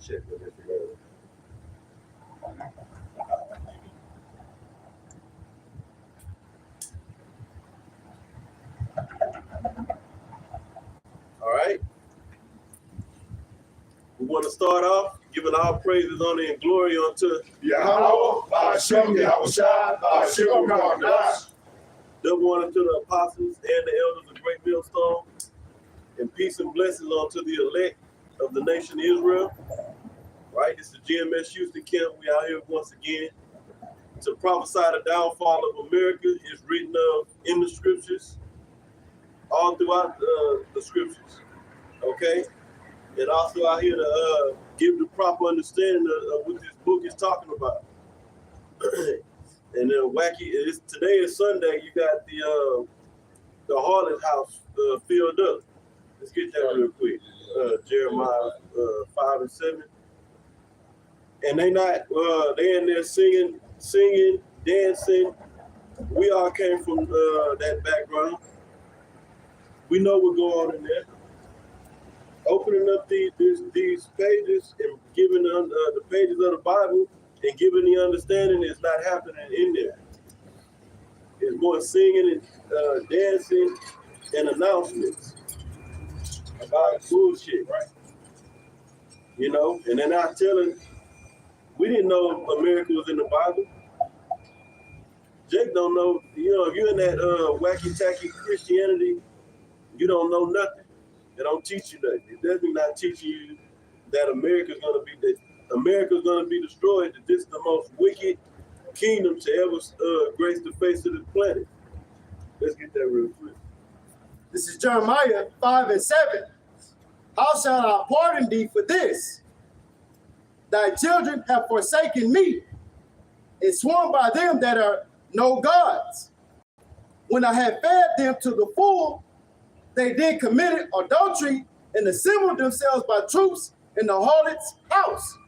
check with it. All right. We want to start off giving our praises, honor, and glory unto Yahweh, Hashem, Yahushua, Hashem, Kadosh. double honor to the apostles and the elders of Great Millstone, and peace and blessings unto the elect of the nation of Israel. Right, this is GMS Houston Camp. We out here once again to prophesy the downfall of America. Is written of in the scriptures, all throughout the scriptures. Okay, and also out here to give the proper understanding of what this book is talking about. And then today is Sunday. You got the harlot house filled up. Let's get that real quick. Jeremiah 5 and 7. And they in there singing, dancing. We all came from that background. We know what's going on in there. Opening up these pages and giving the pages of the Bible and giving the understanding is not happening in there. It's more singing and dancing and announcements about bullshit, right? You know, and they're not telling. We didn't know America was in the Bible. Jake don't know. You know, if you're in that wacky tacky Christianity, you don't know nothing. They don't teach you nothing. It doesn't not teach you that America's going to be destroyed. That this is the most wicked kingdom to ever grace the face of the planet. Let's get that real quick. This is Jeremiah 5 and 7. How shall I pardon thee for this? Thy children have forsaken me, and sworn by them that are no gods. When I had fed them to the full, they did commit adultery and assembled themselves by troops in the harlot's houses.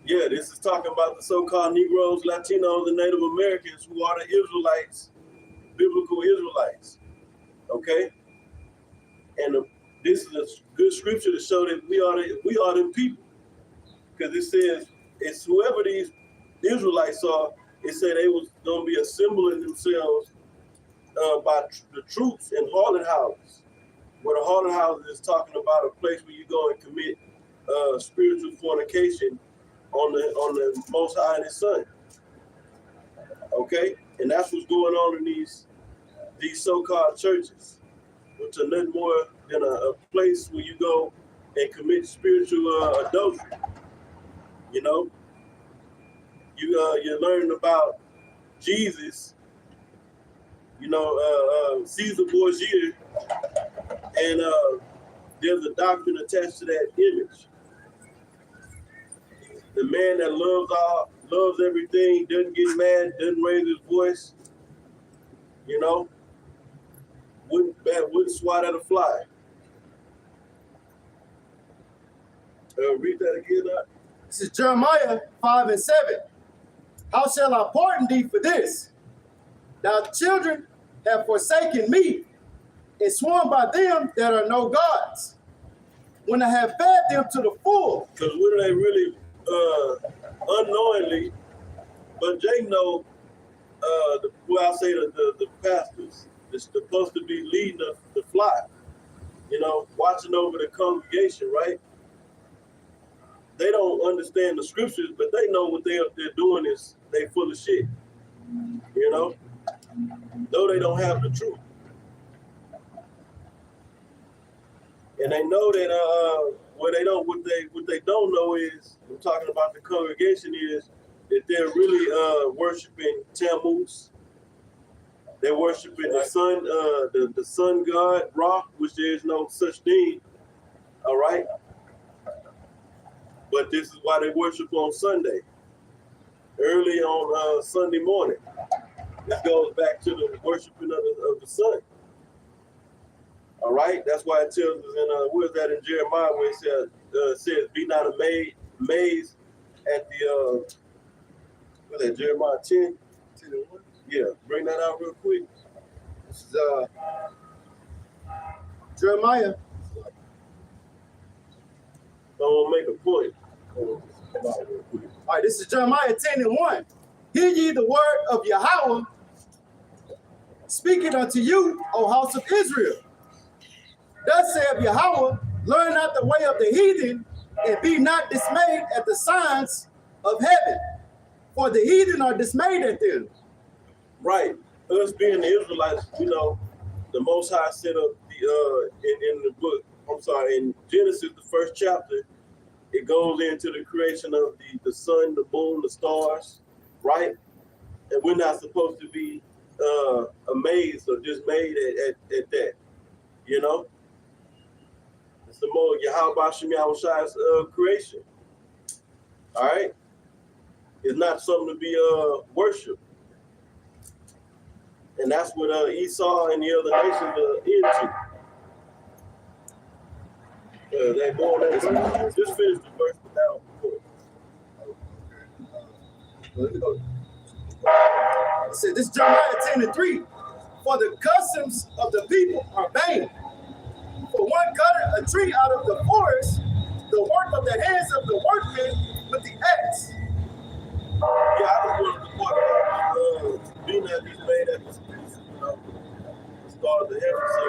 Yeah, this is talking about the so-called Negroes, Latinos, and Native Americans who are the Israelites, biblical Israelites. Okay, and this is a good scripture to show that we are the people, because it says it's whoever these Israelites are. It said they was going to be assembling themselves by the troops in harlot houses. Where the harlot houses is talking about a place where you go and commit spiritual fornication on the Most High and His Son. Okay, and that's what's going on in these so-called churches, which are nothing more than a place where you go and commit spiritual adultery. You know, you learn about Jesus. You know, Caesar Borgia, and there's a doctrine attached to that image. The man that loves everything, doesn't get mad, doesn't raise his voice, you know, wouldn't swat at a fly. Read that again. This is Jeremiah 5 and 7. How shall I pardon thee for this? Thy children have forsaken me, and sworn by them that are no gods. When I have fed them to the full. Because what are they really unknowingly? But Jake know, the pastors is supposed to be leading the flock, you know, watching over the congregation, right? They don't understand the scriptures, but they know what they're doing is they full of shit, you know, though they don't have the truth. And they know that what they don't know is, I'm talking about the congregation, is that they're really worshiping Tammuz. They're worshiping the sun, the sun god Ra, which there is no such thing. All right. But this is why they worship on Sunday, early on Sunday morning. This goes back to the worshiping of the sun. All right, that's why it tells us in where is that in Jeremiah, where it says, "Be not amazed at the what's that, Jeremiah 10 and 1? Yeah, bring that out real quick. This is Jeremiah I'll make a point. All right, this is Jeremiah 10:1. Hear ye the word of Yahweh, speaking unto you, O house of Israel. Thus saith Yahweh, learn not the way of the heathen, and be not dismayed at the signs of heaven. For the heathen are dismayed at them. Right. Us being the Israelites, you know, the Most High set up in the book, in Genesis, the first chapter, it goes into the creation of the sun, the moon, the stars, right? And we're not supposed to be amazed or dismayed at that, you know? It's the more Yahweh Shem Yahweh's creation, all right? It's not something to be worshipped. And that's what Esau and the other nations are into. They go on that. Just finish the verse now. It said, this is Jeremiah 10:3. For the customs of the people are vain. For one cutteth a tree out of the forest, the work of the hands of the workmen with the axe. Yeah, I just wanted to point out being that he's made at the start of the heaven. So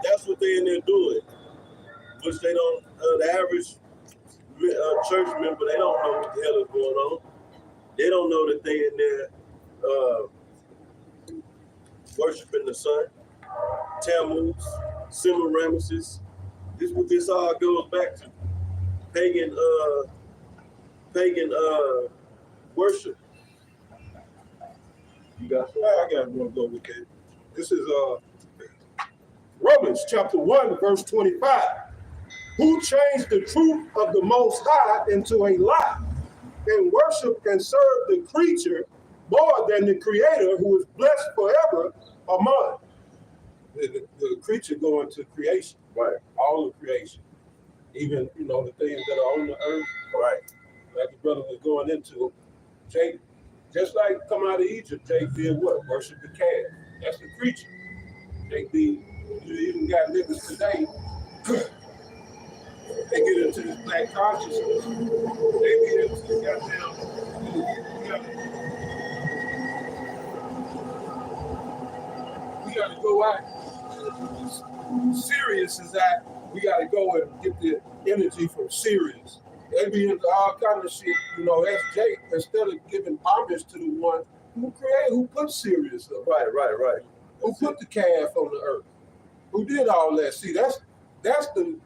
that's what they in there doing, which they don't. The average church member, they don't know what the hell is going on. They don't know that they in there worshiping the sun, Tammuz, Semiramis. This is what this all goes back to. Pagan worship. You got I got one go with that. This is Romans chapter 1, verse 25. Who changed the truth of the Most High into a lie and worship and serve the creature more than the Creator, who is blessed forever among. The creature going to creation, Right. all of creation, even the things that are on the earth, Right. like the brother was going into. Jake, just like coming out of Egypt, Jake did what? Worship the calf. That's the creature. Jake did. You even got niggas today. They get into this black consciousness. They get into the we got to go out. Sirius is that we got to go and get the energy from Sirius. They be into all kind of shit, that's Jake, instead of giving homage to the one who put Sirius up. Right. Who put the calf on the earth. Who did all that. See, that's the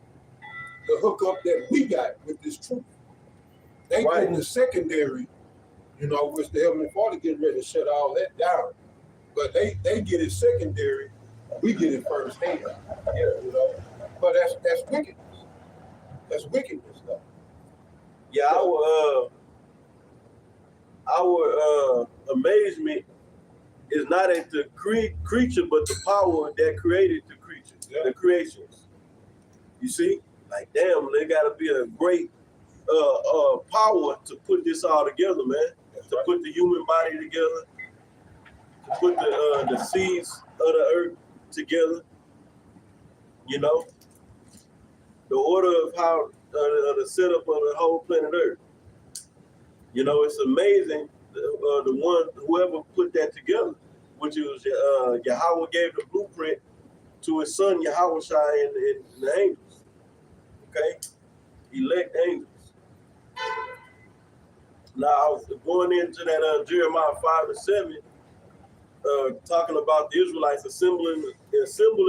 hookup that we got with this truth. They Right. getting the secondary, which the Heavenly Father getting ready to shut all that down. But they get it secondary, we get it first hand. Yeah, But that's wickedness. That's wickedness, though. Yeah, our amazement is not at the creature, but the power that created the creature, the creations. You see, like damn, there got to be a great power to put this all together, man. To put the human body together, to put the seeds of the earth together. The order of how the setup of the whole planet Earth. It's amazing. Whoever put that together, which was Yahweh gave the blueprint to his son Yahweh Shai and the angels. Okay, elect angels. Now going into that Jeremiah 5:7, talking about the Israelites assembling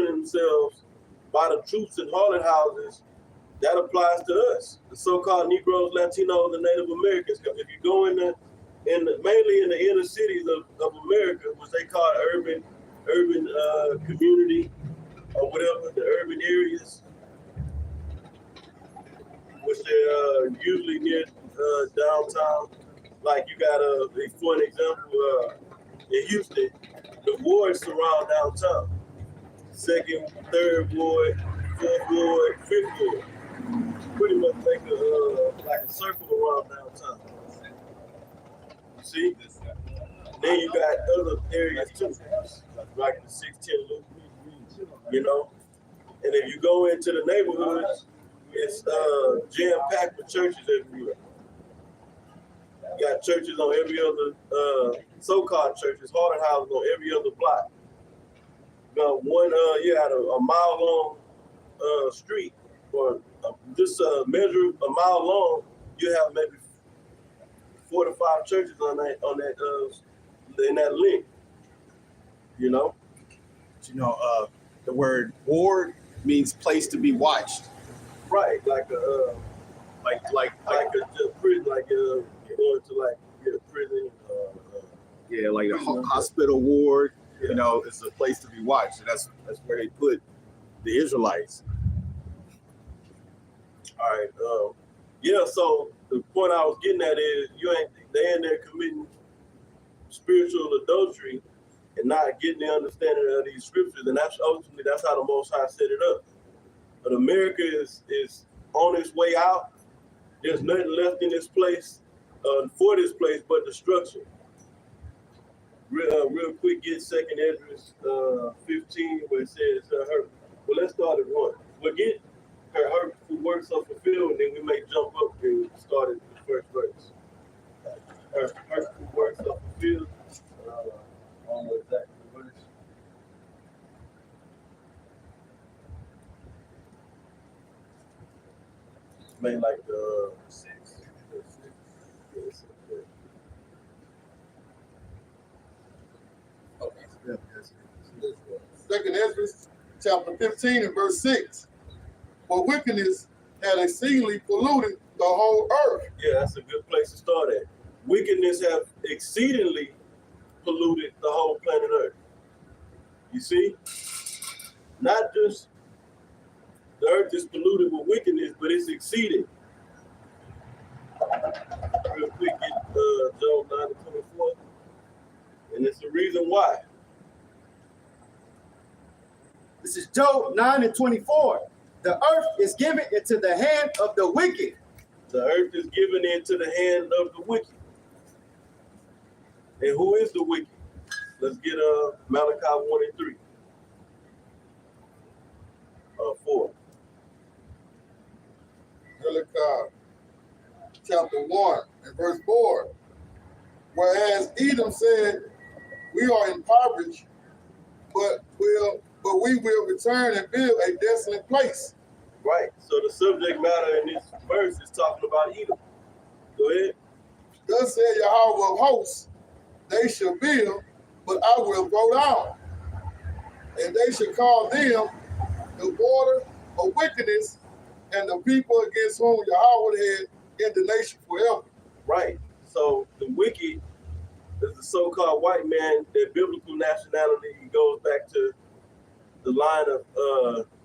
themselves by the troops and harlot houses. That applies to us, the so-called Negroes, Latinos, and Native Americans. If you go mainly in the inner cities of America, which they call urban community or whatever, the urban areas, which they're usually near downtown. Like you got for an example, in Houston, the wards surround downtown. 2nd, 3rd ward, 4th ward, 5th ward. Pretty much like a circle around downtown. You see? Then you got other areas too, like the 610 loop, And if you go into the neighborhoods, It's jam packed with churches everywhere. You got churches on every other so-called churches, Harlan houses on every other block. Now you had a mile long street, or just measure a mile long, you have maybe 4 to 5 churches on that in that link. You know, The word ward means place to be watched. right? Like a prison, like going to like prison. Yeah, like a hospital ward. It's a place to be watched. And that's where they put the Israelites. All right. So the point I was getting at is they in there committing spiritual adultery and not getting the understanding of these scriptures, and that's how the Most High set it up. But America is on its way out. There's nothing left in this place for this place but destruction. Real quick, get 2nd Esdras 15 where it says her. Well, let's start at 1. We'll get her works are fulfilled, and then we may jump up and start at the first verse. Her works are fulfilled. I don't know exactly the verse. Maybe like the 6. Yes, okay. Second Ezra, chapter 15 and verse 6. For wickedness had exceedingly polluted the whole earth. Yeah, that's a good place to start at. Wickedness have exceedingly polluted the whole planet Earth. You see? Not just the earth is polluted with wickedness, but it's exceeding. Real quick, get Job 9:24. And it's the reason why. This is Job 9:24. The earth is given into the hand of the wicked. The earth is given into the hand of the wicked. And who is the wicked? Let's get Malachi 1 and 3. 4. Malachi chapter 1 and verse 4. Whereas Edom said, we are impoverished, but we will return and build a desolate place. Right. So the subject matter in this verse is talking about Edom. Go ahead. Thus said Yahweh of hosts, they shall build, but I will throw down. And they shall call them the border of wickedness and the people against whom Yahweh had indignation forever. Right. So the wicked is the so-called white man. Their biblical nationality goes back to the line of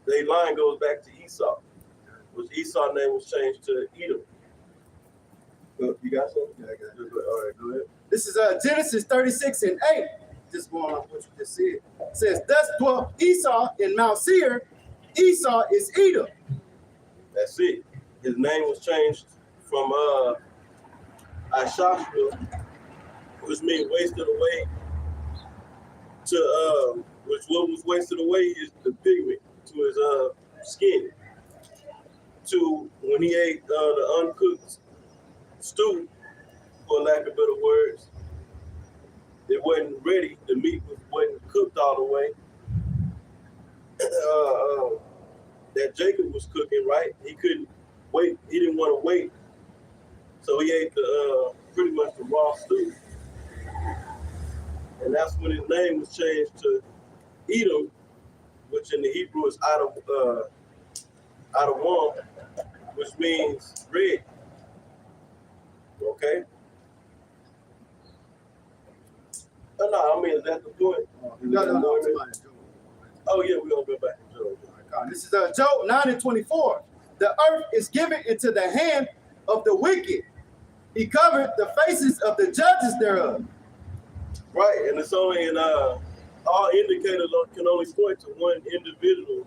their line goes back to Esau, which Esau's name was changed to Edom. You got something? Yeah, I got it. All right, go ahead. This is Genesis 36 and 8. Just going off what you just said. It says, thus dwelt Esau in Mount Seir. Esau is Edom. That's it. His name was changed from Ashashua, which means wasted away, to which what was wasted away is the pigment to his skin. To when he ate the uncooked stew, for lack of better words, it wasn't ready. The meat wasn't cooked all the way. That Jacob was cooking, right? He couldn't wait. He didn't want to wait, so he ate the pretty much the raw stew, and that's when his name was changed to Edom, which in the Hebrew is Adawam, which means red. Okay. No, I mean, is that the point? No. Oh yeah, we're gonna go back to Job. This is Job 9 and 24. The earth is given into the hand of the wicked. He covered the faces of the judges thereof. Right, and it's only in all indicators can only point to one individual.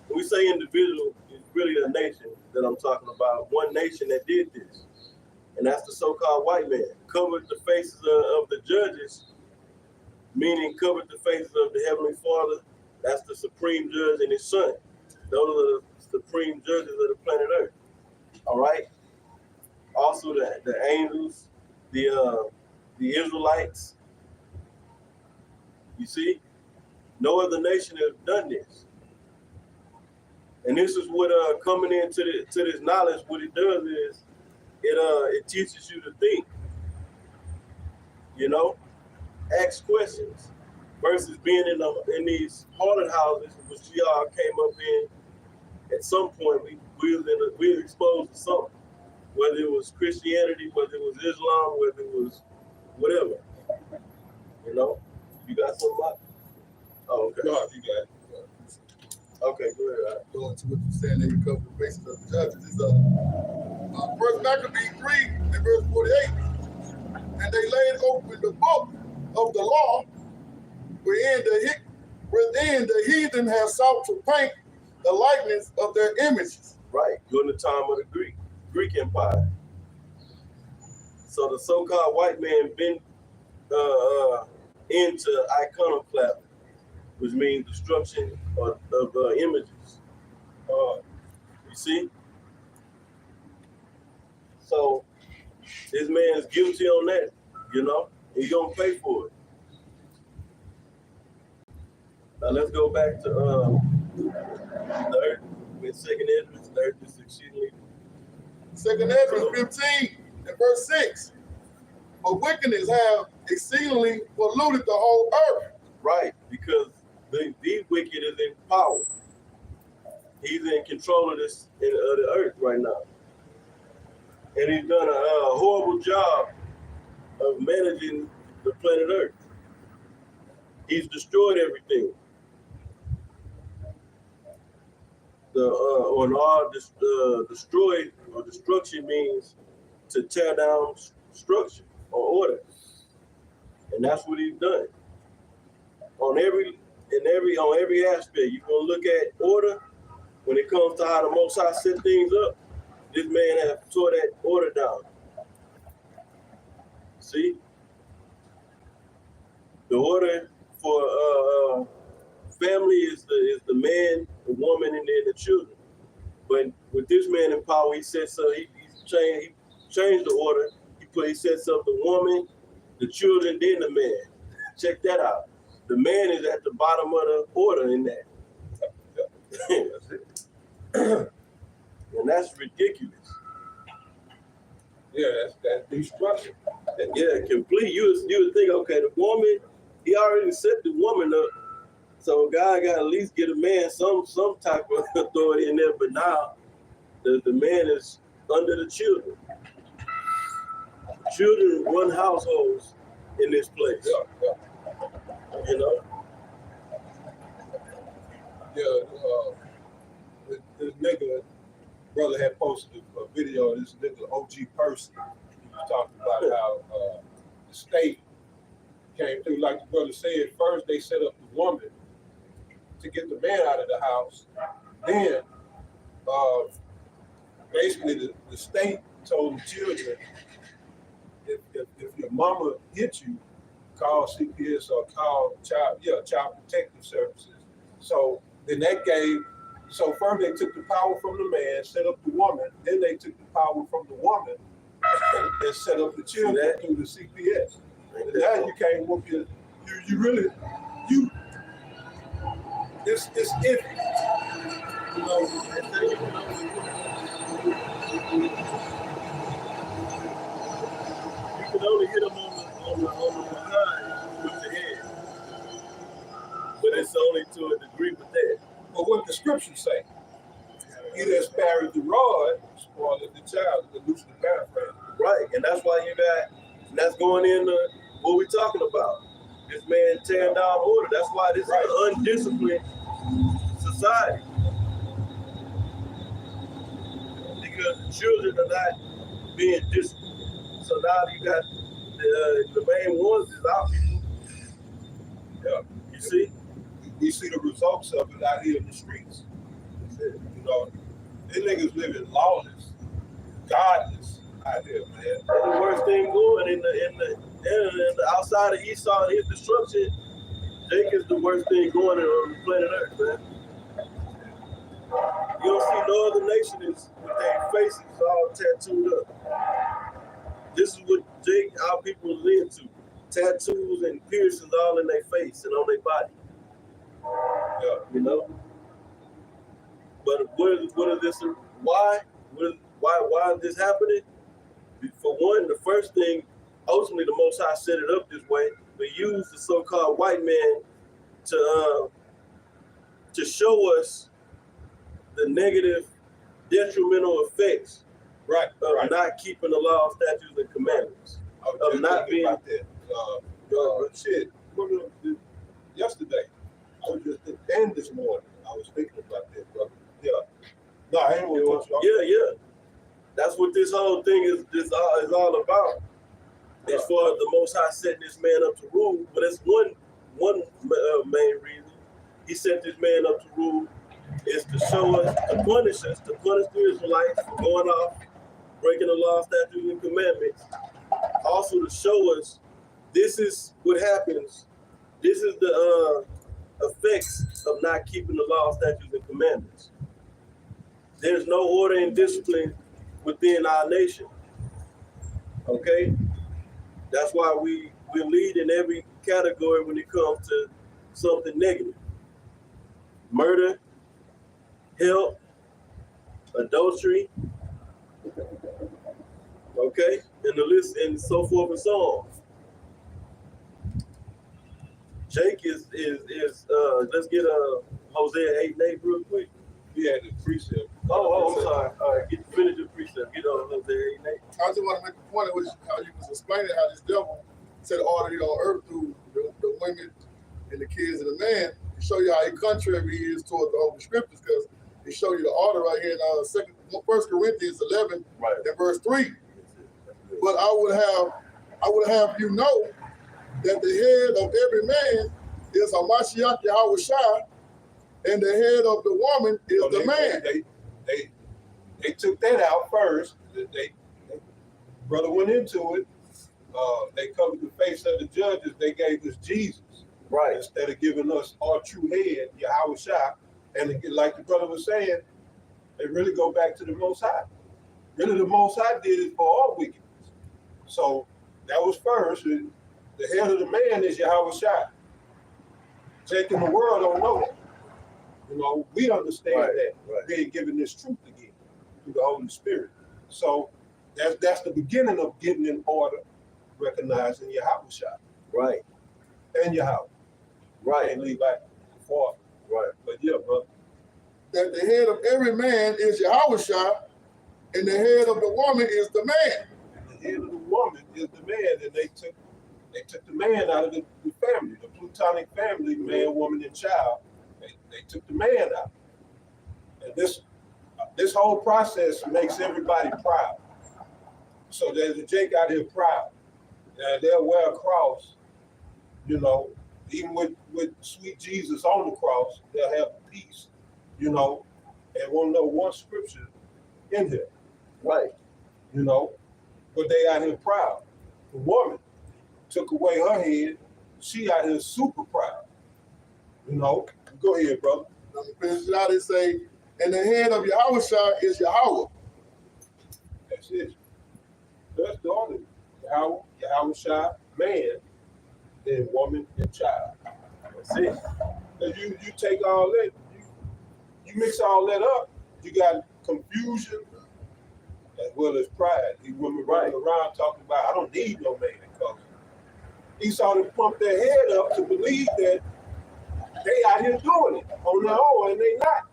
When we say individual, it's really a nation that I'm talking about. One nation that did this, and that's the so-called white man. Covered the faces of the judges, meaning covered the faces of the Heavenly Father. That's the supreme judge and his son. Those are the supreme judges of the planet Earth. All right. Also, the angels, the Israelites. You see, no other nation has done this. And this is what coming into this knowledge. What it does is it teaches you to think. You know, ask questions versus being in these haunted houses, which we all came up in. At some point, we were exposed to something, whether it was Christianity, whether it was Islam, whether it was whatever. You know, you got something like? Oh, okay. No, you got it. Okay, go ahead. Going to what you're saying, they cover the basis of the judges. Is First Maccabees 3 and verse 48. And they laid open the book of the law, wherein the heathen have sought to paint the likeness of their images. Right, during the time of the Greek Empire. So the so-called white man been into iconoclasm, which means destruction of images. You see? So this man is guilty on that, you know? He's gonna pay for it. Now let's go back to third, with second Esdras, third is exceedingly. Second Ezra 15 and verse 6. For wickedness have exceedingly polluted the whole earth. Right, because the wicked is in power. He's in control of the earth right now. And he's done a horrible job of managing the planet Earth. He's destroyed everything. Destroy or destruction means to tear down structure or order. And that's what he's done. On every aspect, you're gonna look at order. When it comes to how the Most High set things up, this man has tore that order down. See, the order for family is the man, the woman, and then the children. But with this man in power, he sets up. He changed the order. He sets up the woman, the children, then the man. Check that out. The man is at the bottom of the order in that. That's it. And that's ridiculous. Yeah, that's destruction. Yeah, complete. You would think, okay, the woman, he already set the woman up, so God got to at least get a man some type of authority in there. But now, the man is under the children. Children run households in this place. Yeah. You know. Yeah, this nigga, brother had posted a video of this nigga OG Person. He was talking about how the state came through, like the brother said. First, they set up the woman to get the man out of the house. Then, basically, the state told the children, if your mama hit you, call CPS or call child protective services. So then that gave. So first they took the power from the man, set up the woman. Then they took the power from the woman and set up the children through the CPS. And now you can't whoop your. You really. It's iffy. You know. You can only hit them on the behind with the head, but it's only to a degree with that. But what the scriptures say, he that spared the rod spoiled the child, the loosely paraphrase. Right, and that's why that's going into what we're talking about. This man tearing down order. That's why this is an undisciplined society. Because the children are not being disciplined. So now you got the main ones is our people. Yeah, you see? We see the results of it out here in the streets. You know, these niggas living lawless, godless out here, man. And the worst thing going in the outside of Esau and his destruction, Jacob's the worst thing going on the planet Earth, man. You don't see no other nation is with their faces all tattooed up. This is what our people live to. Tattoos and piercings all in their face and on their body. Yeah, you know. But what is this? Why is this happening? For one, the first thing, ultimately, the Most High set it up this way. We use the so-called white man to show us the negative, detrimental effects of not keeping the law, statutes, and commandments. Of not being about that. Shit. Yesterday, I was just and this morning, I was thinking about that, brother. Yeah. No, I ain't gonna touch you. Yeah. That's what this whole thing is all about. As far as the Most High setting this man up to rule, but it's one main reason he set this man up to rule is to show us, to punish the Israelites for going off, breaking the law, statutes, and commandments. Also to show us this is what happens. This is the effects of not keeping the law, statutes, and commandments. There's no order and discipline within our nation. Okay? That's why we lead in every category when it comes to something negative. Murder, help, adultery, okay? And the list and so forth and so on. Jake is let's get Hosea 8:8 real quick. He had the precept. Oh, I'm sorry. All right, finish the precept. Get on Hosea 8:8. I just want to make a point of how you was explaining how this devil set order here on earth through the women and the kids and the man to show you how contrary he is toward the Holy Scriptures, because he show you the order right here in 1 Corinthians 11 and verse 3. But I would have you know that the head of every man is Hamashiach Yahushua, and the head of the woman is the man. They took that out first. They brother went into it. They covered the face of the judges. They gave us Jesus, Right. instead of giving us our true head, Yahushua. And like the brother was saying, they really go back to the Most High. Really, the Most High did it for all wickedness. So that was first. The head of the man is Yahushua. Jake in the world don't know that. You know, we understand that being given this truth again through the Holy Spirit. So that's the beginning of getting in order, recognizing Yahushua. Right. And Yahweh. Right. And Levi before. Right. But yeah, brother. That the head of every man is Yahushua, and the head of the woman is the man. And the head of the woman is the man, and they took the man out of the family, the plutonic family, man, woman, and child. They took the man out. And this whole process makes everybody proud. So there's a Jake out here proud. And they'll wear a cross, you know, even with sweet Jesus on the cross, they'll have peace, you know, and won't know one scripture in here. Right. You know, but they out here proud. The woman took away her head, she out here super proud. You know, go ahead, brother. Let me finish it out and say, and the head of Yahushua is Yahweh. That's it. That's the order. Yahushua, man, then woman and child. That's it. And you take all that, you mix all that up, you got confusion as well as pride. These women running around talking about, I don't need no man, because Esau to pump their head up to believe that they out here doing it on their own, and they not.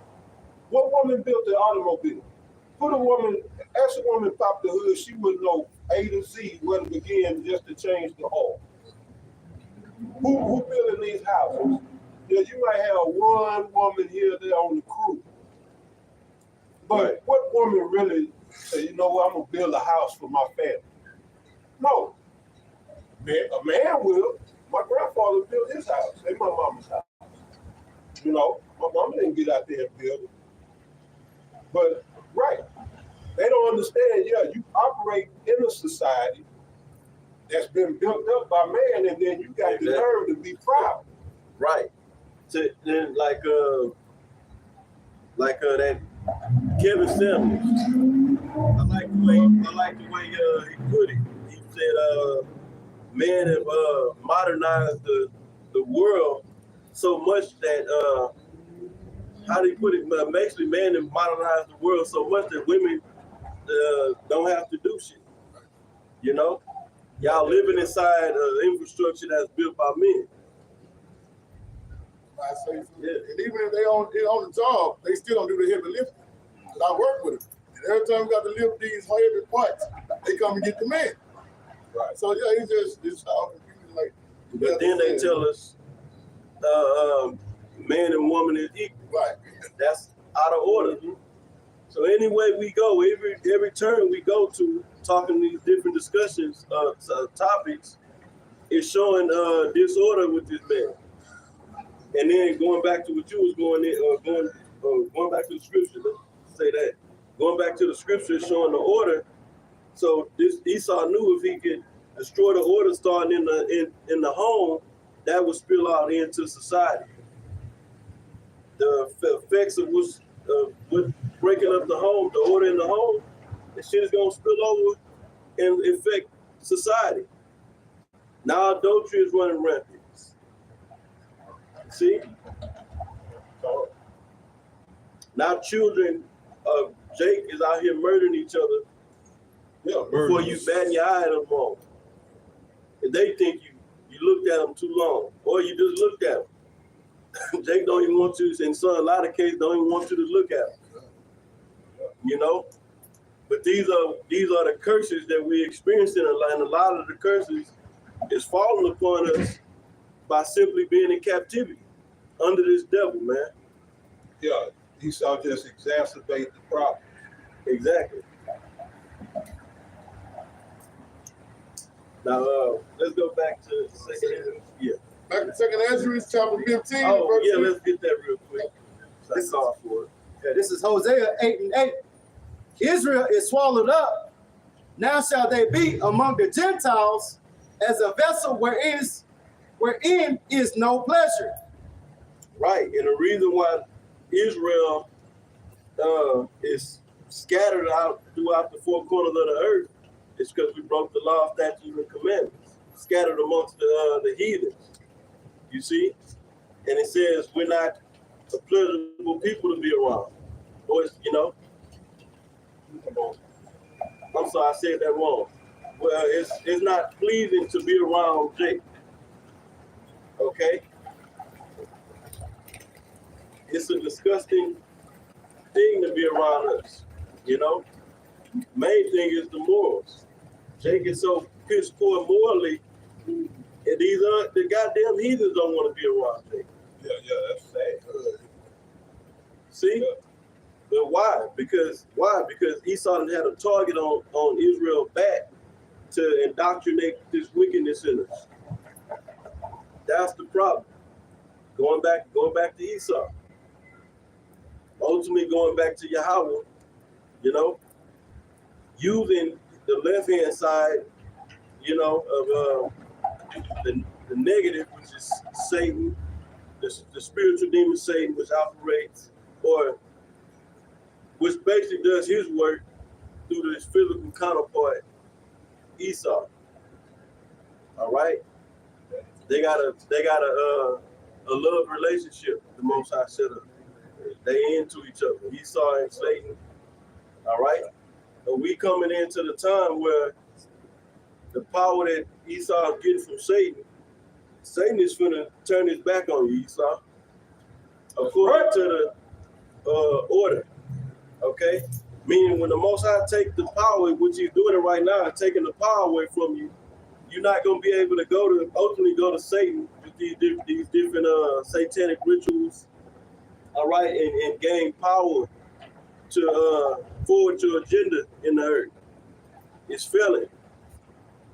What woman built the automobile? Put a woman, ask a woman pop the hood, she wouldn't know A to Z where to begin just to change the oil. Who building these houses? Yeah, you might have one woman here there on the crew. But what woman really say, you know what, I'm gonna build a house for my family? No. A man will. My grandfather built his house. They my mama's house. You know, my mama didn't get out there and build it. But, they don't understand, you operate in a society that's been built up by man, and then you got the nerve to be proud. Right. So then, like that Kevin Samuels. I like the way he put it. He said, "Man have modernized the world so much that how do you put it? Basically, man have modernized the world so much that women don't have to do shit. You know, y'all living inside infrastructure that's built by men." I say so. Yeah. And even if they on the job, they still don't do the heavy lifting. Cause I work with them. And every time we got to lift these heavy parts, they come and get the man. Right. So yeah, it's all confusing. Like, But then they tell us man and woman is equal. right. That's out of order. So anyway we go, every turn we go to talking these different discussions, topics, is showing disorder with this man. And then going back to what you was going back to the scripture, let's say that. Going back to the scripture showing the order. So this Esau knew if he could destroy the order starting in the home, that would spill out into society. The effects of what's breaking up the home, the order in the home, that shit is gonna spill over and affect society. Now adultery is running rampant. See? Now children of Jake is out here murdering each other before you batting your eye at them wrong. And they think you looked at them too long, or you just looked at them. Jake don't even want you, and so a lot of cases don't even want you to look at them. You know? But these are the curses that we experience in a lot, and a lot of the curses is falling upon us by simply being in captivity under this devil, man. Yeah, Esau just exacerbate the problem. Exactly. Now, let's go back to second. Yeah. Back to Second Ezra, chapter 15. Oh, verse yeah, 3. let's get that real quick. Let's call for it. Yeah, this is Hosea 8:8. Israel is swallowed up. Now shall they be among the Gentiles as a vessel wherein is no pleasure. Right, and the reason why Israel is scattered out throughout the four corners of the earth is because we broke the law, statutes, and commandments, scattered amongst the heathens. You see? And it says we're not a pleasurable people to be around. Or it's, you know, I'm sorry, I said that wrong. Well, it's not pleasing to be around Jake. Okay? It's a disgusting thing to be around us, you know? Main thing is the morals. Jake is so piss poor morally, and the goddamn heathens don't want to be around Jake. Yeah, that's sad. See? Yeah. But why? Because Esau had a target on Israel's back to indoctrinate this wickedness in us. That's the problem. Going back to Esau. Ultimately going back to Yahweh, you know, using the left-hand side, you know, of the negative, which is Satan, the spiritual demon Satan, which operates, or which basically does his work through this physical counterpart, Esau. All right? They got a love relationship, the Most High set up. They into each other, Esau and Satan. All right? But we coming into the time where the power that Esau is getting from Satan is finna turn his back on you, Esau. According to the order. Okay? Meaning when the Most High take the power, which he's doing it right now, taking the power away from you, you're not gonna be able to ultimately go to Satan with these different satanic rituals. All right, and gain power to forward your agenda in the earth. It's failing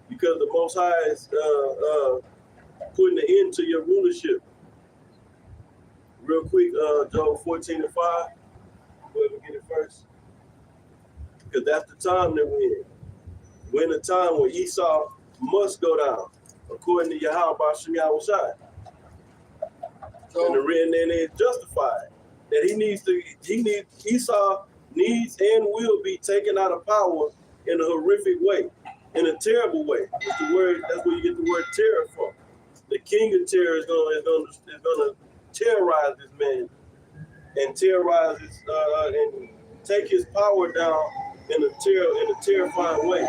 because the Most High is putting an end to your rulership. Real quick, Job 14:5. Whoever get it first, because that's the time that we're in. We're in a time where Esau must go down, according to Yahweh B'Shem Yahushai. And the written in is justified. that Esau needs and will be taken out of power in a horrific way, in a terrible way. That's where you get the word terror from. The king of terror is gonna terrorize this man and terrorize his and take his power down in a terrifying way.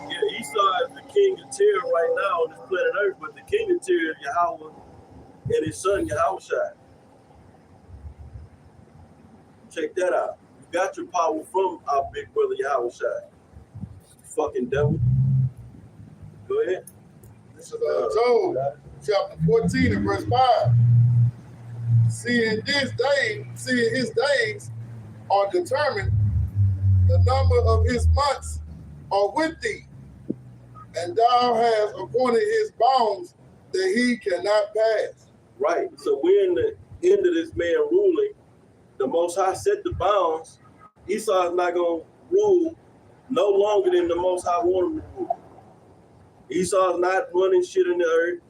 Yeah, Esau is the king of terror right now on this planet Earth, but the king of terror is Yahweh and his son Yahushua. Check that out. You got your power from our big brother Yahushua. Fucking devil. Go ahead. This is Job chapter 14 and verse 5. Seeing his days are determined, the number of his months are with thee, and thou hast appointed his bounds that he cannot pass. Right. So we're in the end of this man ruling. The Most High set the bounds. Esau is not going to rule no longer than the Most High wanted him to rule. Esau is not running shit in the earth.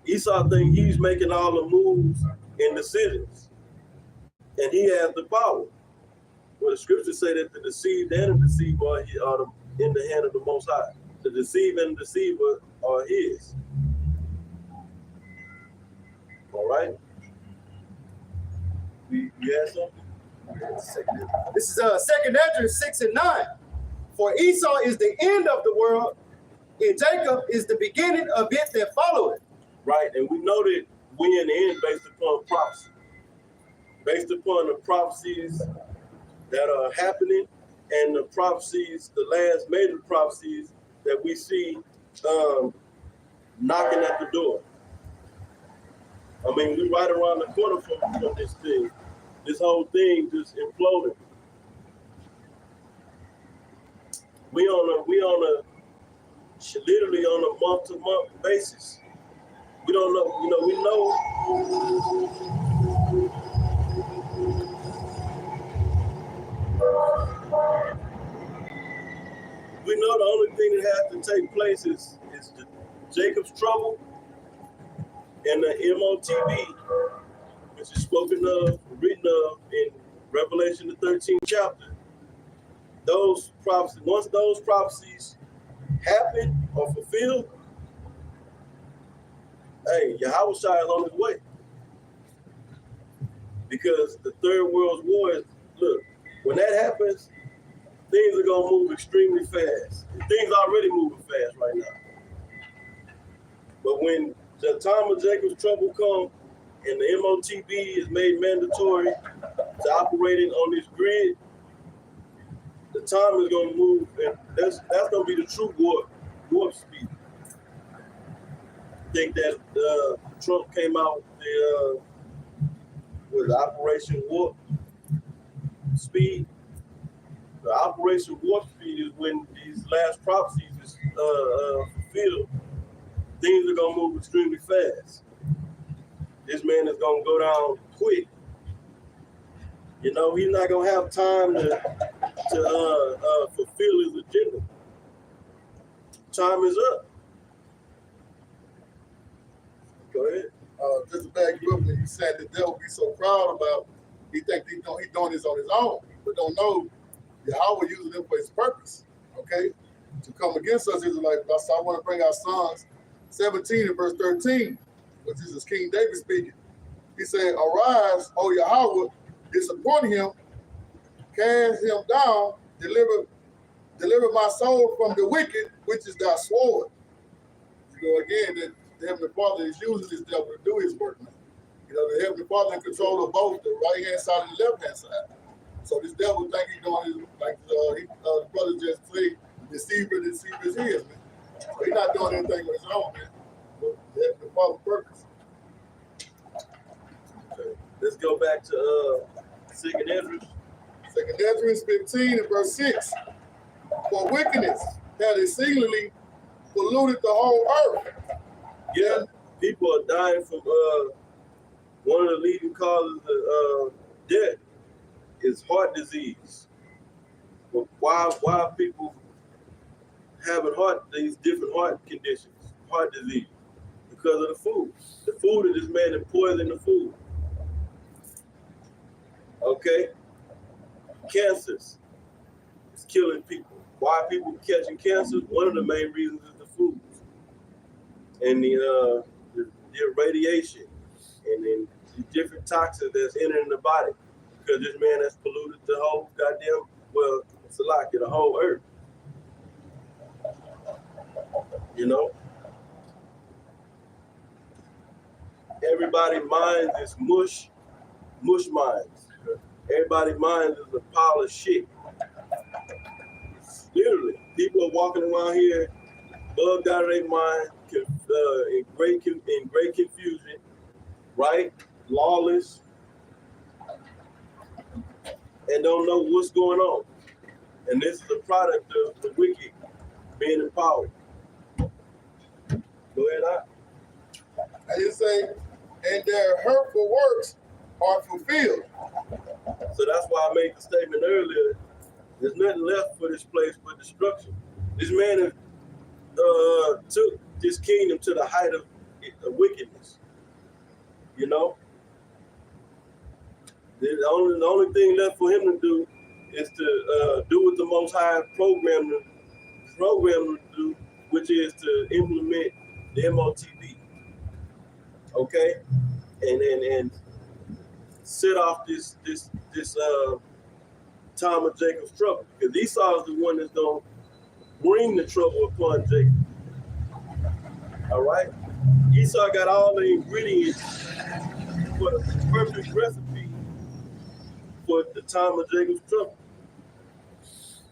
Esau thinks he's making all the moves and decisions. And he has the power. Well, the scriptures say that the deceived and the deceiver are in the hand of the Most High. The deceived and the deceiver are his. All right? You had something? This is 2 Esdras 6 and 9. For Esau is the end of the world, and Jacob is the beginning of it that followeth. Right, and we know that we in the end based upon prophecy. Based upon the prophecies that are happening and the prophecies, the last major prophecies that we see knocking at the door. I mean, we're right around the corner from this thing. This whole thing just imploding. We literally on a month-to-month basis. We don't know, we know. We know the only thing that has to take place is Jacob's trouble and the MOTB, which is spoken of, written of in Revelation the 13th chapter. Those prophecies, once those prophecies happen or fulfilled, hey, Yahushua is on his way. Because the Third World War is, look, when that happens, things are gonna move extremely fast. Things are already moving fast right now. But when the time of Jacob's trouble comes and the MOTB is made mandatory to operating on this grid, the time is gonna move, and that's gonna be the true warp speed. I think that Trump came out with the Operation Warp Speed. The Operation Warp Speed is when these last prophecies is fulfilled. Things are gonna move extremely fast. This man is gonna go down quick. You know, he's not gonna have time to fulfill his agenda. Time is up. Go ahead. Just to back you up, when you said the devil be so proud about, he think he doing this on his own, but don't know Yahweh using him for his purpose. Okay, to come against us Israelites. So I want to bring out Psalms 17 and verse 13, which is King David speaking. He said, "Arise, O Yahweh, disappoint him, cast him down, deliver my soul from the wicked, which is thy sword." You know, again, the Heavenly Father is using this devil to do his work now. You know, the Heavenly Father in control of both the right hand side and the left hand side. So this devil think he's doing his, like the brother just said, deceiver is his, man. So he's not doing anything with his own, man. But the Heavenly Father's purpose. Okay. Let's go back to 2 Esdras. 2 Esdras 15 and verse 6. For wickedness had exceedingly polluted the whole earth. Yeah, people are dying from one of the leading causes of death is heart disease. But why people having these different heart conditions, heart disease, because of the food. The food that this man is poisoning the food. Okay? Cancers. It's killing people. Why are people catching cancer? One of the main reasons is the food. And the radiation. And then the different toxins that's entering the body. Because this man has polluted the whole goddamn, well, it's a lot, the whole earth. You know? Everybody's mind is mush minds. Everybody's mind is a pile of shit. Literally, people are walking around here, bugged out of their mind, in great confusion, right? Lawless, and don't know what's going on. And this is a product of the wicked being in power. Go ahead, And you say, and their hurtful works are fulfilled. So that's why I made the statement earlier. There's nothing left for this place but destruction. This man took this kingdom to the height of wickedness. You know? The only thing left for him to do is to do what the Most High programmed him to do, which is to implement the MOTB. Okay? And set off this time of Jacob's trouble. Because Esau is the one that's going to bring the trouble upon Jacob. All right? Esau got all the ingredients for the perfect recipe for the time of Jacob's trouble.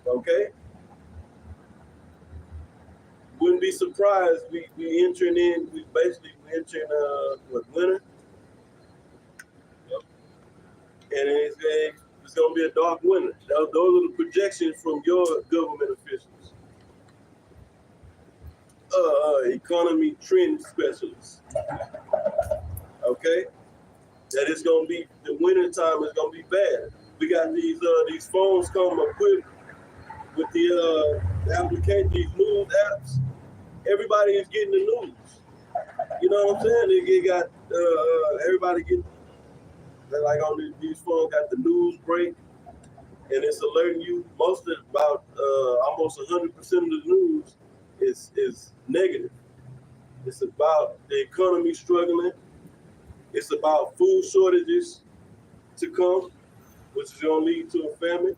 Okay? Wouldn't be surprised. We entering winter. Yep. And it's going to be a dark winter. Those are the projections from your government officials. Economy trend specialists. Okay? That it's going to be, the winter time is going to be bad. We got these phones come equipped with the application, these news apps. Everybody is getting the news. You know what I'm saying? They got everybody getting, like on these phones, got the news break, and it's alerting you. Almost 100% of the news is negative. It's about the economy struggling. It's about food shortages to come, which is going to lead to a famine.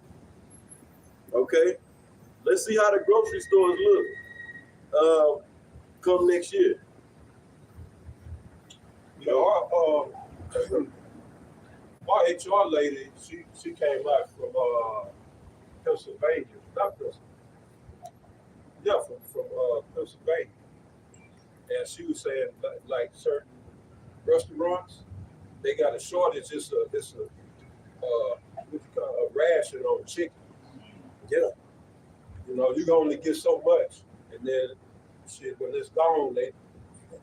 Okay, let's see how the grocery stores look come next year. You know, our HR lady, she came out from Pennsylvania, not Pennsylvania. Yeah, from Pennsylvania, and she was saying like certain restaurants, they got a shortage. It's a what you call a ration on chicken. Yeah, you know, you can only get so much, and then shit when it's gone, they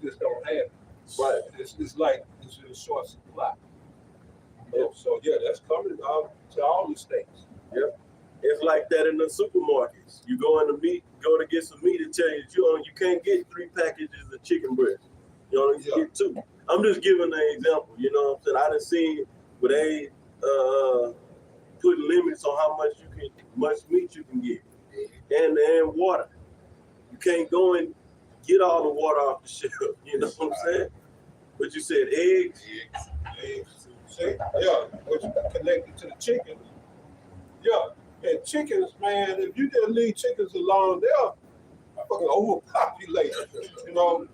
just don't have it. Right. It's like it's in a short supply. You know? So yeah, that's coming out to all the states. Yep. It's like that in the supermarkets. You go to get some meat, and tell you you can't get 3 packages of chicken breast. You only get 2. I'm just giving an example. You know what I'm saying? I done seen where they put limits on how much meat you can get, and water. You can't go and get all the water off the shelf. You know what I'm saying? But you said eggs. See? Yeah, which connected to the chicken. Yeah. And chickens, man, if you just leave chickens alone, they're fucking overpopulated. You know,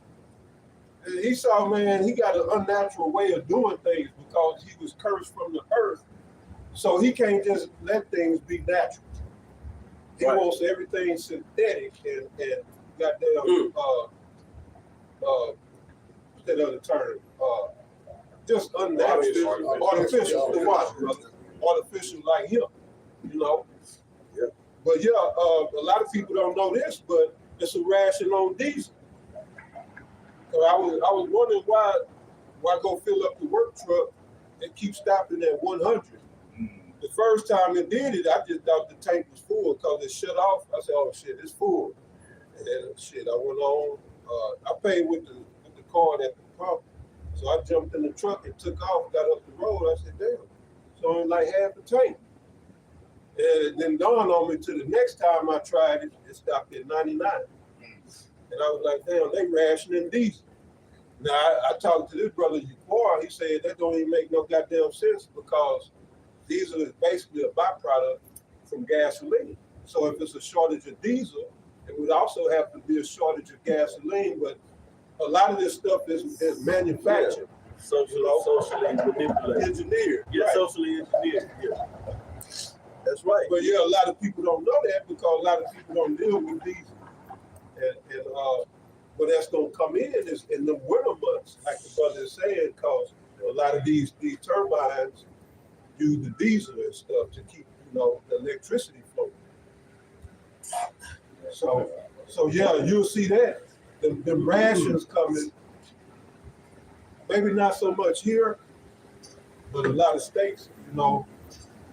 and Esau, man, he got an unnatural way of doing things because he was cursed from the earth. So he can't just let things be natural. He wants everything synthetic and goddamn what's that other term? Just unnatural, artificial to watch, brother. Artificial like him, you know. Yeah. But yeah, a lot of people don't know this, but it's a ration on diesel. So I was wondering why go fill up the work truck and keep stopping at 100. The first time it did it, I just thought the tank was full because it shut off. I said, "Oh shit, it's full." And shit, I went on. I paid with the card at the pump. So I jumped in the truck and took off, got up the road. I said, damn, so it's like half the tank. And it then dawned on me to the next time I tried it, it stopped at 99. And I was like, damn, they rationing diesel. Now, I talked to this brother, Yaquar, he said that don't even make no goddamn sense because diesel is basically a byproduct from gasoline. So if it's a shortage of diesel, it would also have to be a shortage of gasoline, but a lot of this stuff is manufactured. Socially manipulated. Engineered. Yeah, right. socially engineered. Yeah. That's right. But yeah, a lot of people don't know that because a lot of people don't deal with diesel. And but that's gonna come in is in the winter months, like the brother is saying, because a lot of these turbines use the diesel and stuff to keep, the electricity flowing. So yeah, you'll see that. The rations coming, maybe not so much here, but a lot of states,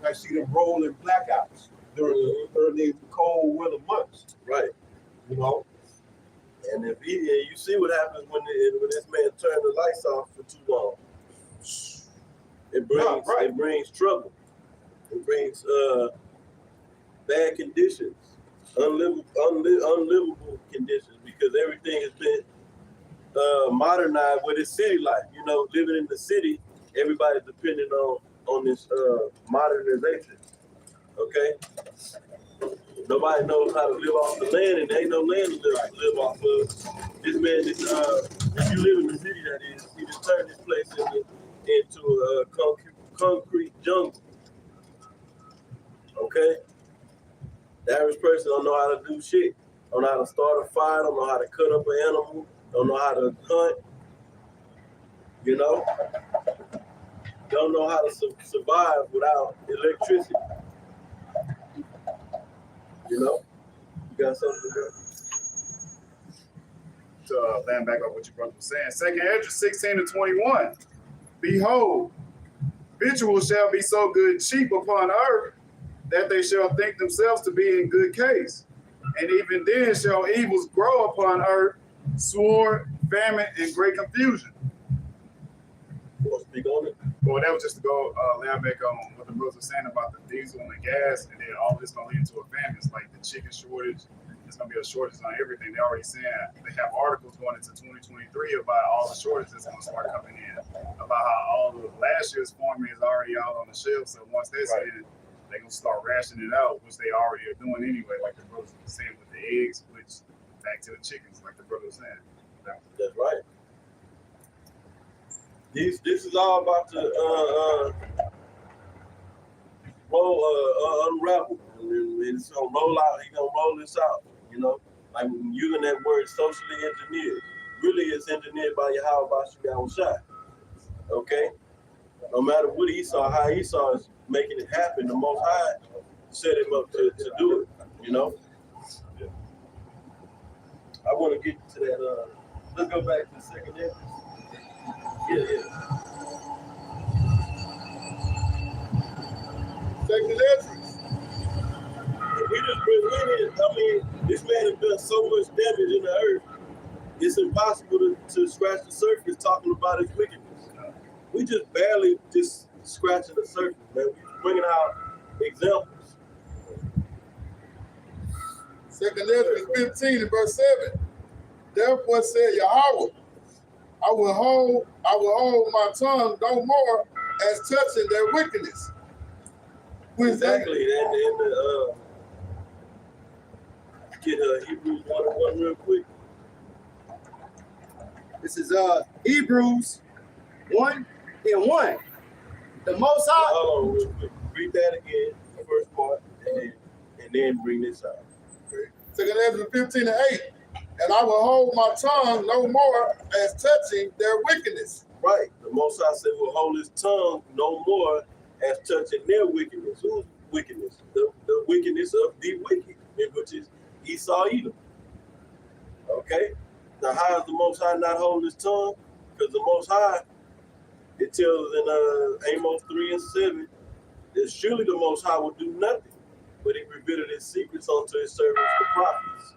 I see them rolling blackouts during the cold winter months. Right. You know, And if you see what happens when this man turned the lights off for too long. It brings trouble. It brings bad conditions, unlivable conditions, because everything has been modernized with its city life. Living in the city, everybody's depending on this modernization. Okay. Nobody knows how to live off the land, and there ain't no land to live off of. This man is, if you live in the city, that is, he just turned this place into a concrete jungle. Okay? The average person don't know how to do shit. Don't know how to start a fire, don't know how to cut up an animal, don't know how to hunt. Don't know how to survive without electricity. You got something to do? To land back on what your brother was saying. 2 Esdras 16-21. Behold, victuals shall be so good cheap upon earth that they shall think themselves to be in good case. And even then shall evils grow upon earth, sword, famine, and great confusion. You want to speak on it? Well, that was just to go land back on what the brothers were saying about the diesel and the gas, and then all this gonna lead to a famine. It's like the chicken shortage. There's gonna be a shortage on everything. They already saying they have articles going into 2023 about all the shortages that's gonna start coming in, about how all of last year's farming is already out on the shelf. So once that's in, they're gonna start rationing it out, which they already are doing anyway, like the brothers were saying with the eggs, which back to the chickens, like the brother was saying. That's right. This is all about to unravel. And it's gonna roll out. He's gonna roll this out. Like using that word socially engineered. Really, it's engineered by Yahweh Bashem Shai. Okay. No matter what Esau, how Esau is making it happen, the Most High set him up to do it. Yeah. I want to get to that. Let's go back to the second Esdras. Yeah. Second Esdras. We just been winning. This man has done so much damage in the earth. It's impossible to scratch the surface talking about his wickedness. We just barely just scratching the surface, man. We bringing out examples. Second Esdras 15 and verse 7. Therefore said Yahweh, I will hold my tongue no more as touching their wickedness. Exactly. And get Hebrews 1:1 real quick. This is Hebrews 1:1. The Most High. Hold on real quick. Read that again, the first part, and then bring this out. Second Esdras 15 and 8. And I will hold my tongue no more as touching their wickedness. Right. The Most High said will hold his tongue no more as touching their wickedness. Whose wickedness? The wickedness of the wicked, which is Esau Edom. Okay? Now, how is the Most High not holding his tongue? Because the Most High, it tells in Amos 3 and 7, that surely the Most High will do nothing, but he revealed his secrets unto his servants, the prophets.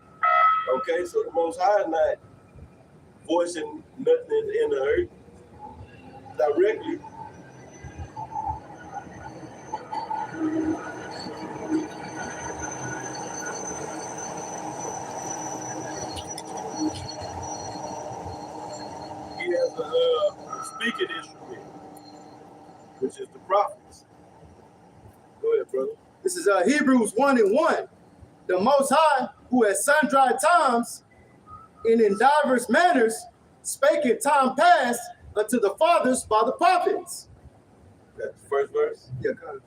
Okay, so the Most High is not voicing nothing in the earth directly. He has a speaking instrument, which is the prophets. Go ahead, brother. This is Hebrews 1:1. The Most High, who at sundry times and in divers manners spake in time past unto the fathers by the prophets. That's the first verse. Yeah, kind of.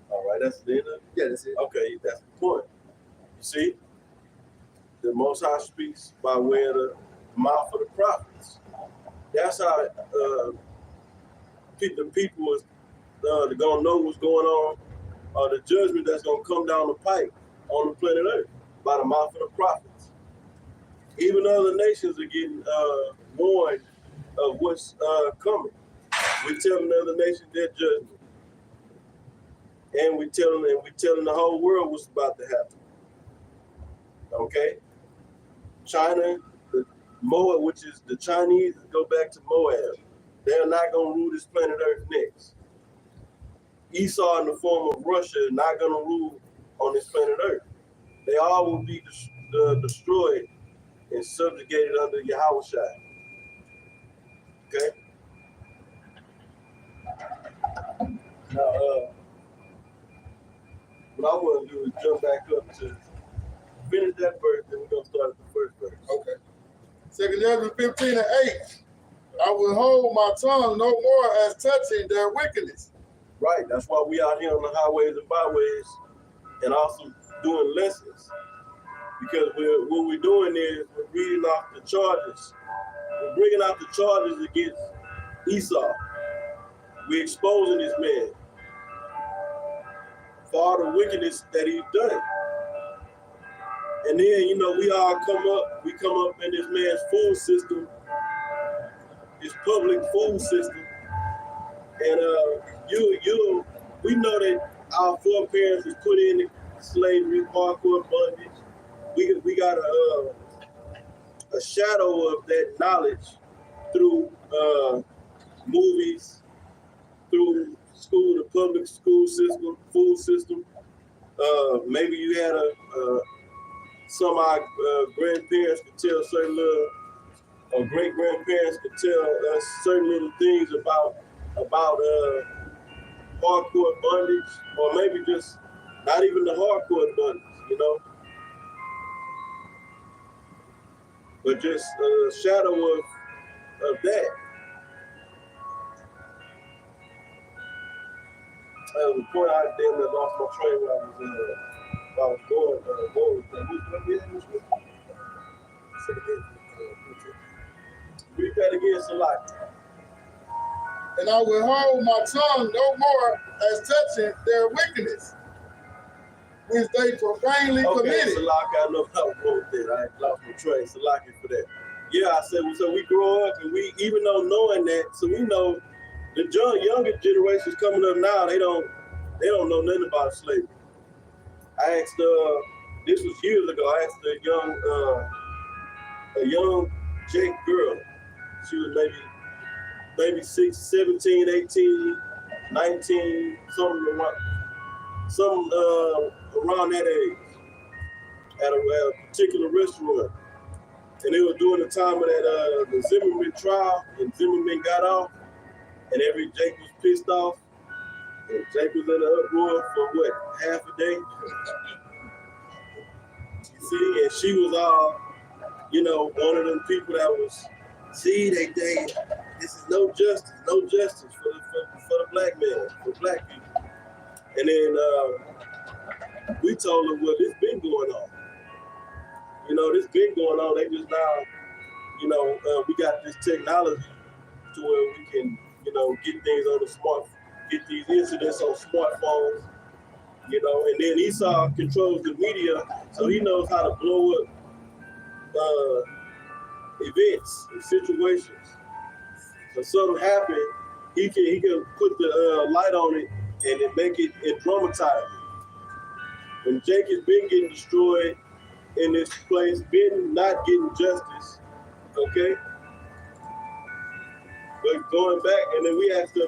All right, that's the end of it. Yeah, that's it. Okay, that's the point. You see, the Most High speaks by way of the mouth of the prophets. That's how the people is gonna know what's going on, or the judgment that's gonna come down the pipe on the planet Earth by the mouth of the prophets. Even other nations are getting warned of what's coming. We're telling other nations their judgment, and we're telling the whole world what's about to happen. Okay, China, the Moab, which is the Chinese, go back to Moab. They're not gonna rule this planet Earth next. Esau, in the form of Russia, is not gonna rule on this planet Earth. They all will be destroyed and subjugated under Yahushua. Okay. Now, what I want to do is jump back up to finish that verse, then we're gonna start at the first verse. Okay. 2 Ezra 15:8. I will hold my tongue no more as touching their wickedness. Right. That's why we out here on the highways and byways, and also doing lessons. Because what we're doing is we're reading off the charges. We're bringing out the charges against Esau. We're exposing this man for all the wickedness that he's done. And then, we all come up in this man's food system, his public food system. And we know that our foreparents was put in slavery, hardcore bondage. We got a shadow of that knowledge through movies, through school, the public school system, food system. Maybe you had some of our grandparents could tell certain little, or great grandparents could tell us certain little things about hardcore bondage, or maybe just not even the hardcore bondage, but just a shadow of that. The point I damn near lost my train when I was going with that. Read that again, Salaki. And I will hold my tongue no more as touching their wickedness, which they profanely committed. Salaki, I know how to roll with that. I lost my train. Salaki for that. Yeah, I said, so we grow up, and we, even though knowing that, so we know the younger generations coming up now, they don't know nothing about slavery. I asked, this was years ago, I asked a young Jake girl. She was maybe 17, 18, 19, something around that age, at a particular restaurant. And they were during the time of that the Zimmerman trial, and Zimmerman got off, and Jake was pissed off, and Jake was in an uproar for half a day. You see, and she was all, one of them people that was, this is no justice for the black man, for black people. And then we told her, well, this been going on. This been going on. They just now, we got this technology to where we can, get things on get these incidents on smartphones, and then Esau controls the media, so he knows how to blow up events and situations. So something happened, he can put the light on it and then make it and dramatize it. When Jake has been getting destroyed in this place, been not getting justice, okay? But going back, and then we asked the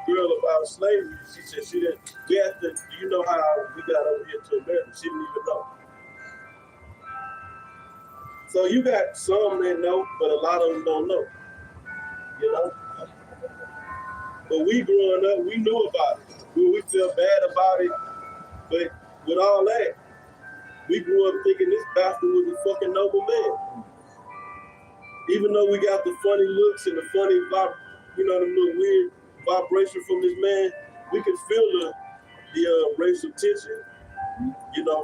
girl about slavery. She said she didn't. We asked her, do you know how we got over here to America? She didn't even know. So you got some that know, but a lot of them don't know. You know. But we growing up, we knew about it. We felt bad about it, but with all that, we grew up thinking this bastard was a fucking noble man. Even though we got the funny looks and the funny the little weird vibration from this man, we could feel the racial tension,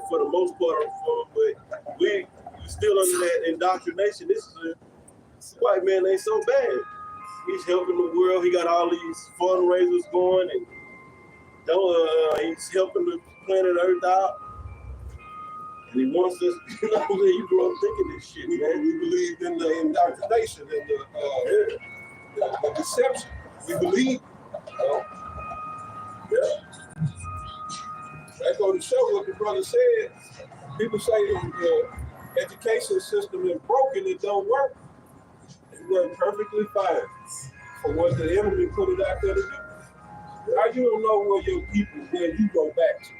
for the most part from him. But we still under that indoctrination. This white man ain't so bad. He's helping the world. He got all these fundraisers going, and he's helping the planet Earth out. And he wants us, you grow up thinking this shit, man. We believed in the indoctrination and the deception. We believe. Yeah. That go to show what the brother said. People say the education system is broken, it don't work. It worked perfectly fine for what the enemy put it out there to do. How you don't know where you go back to?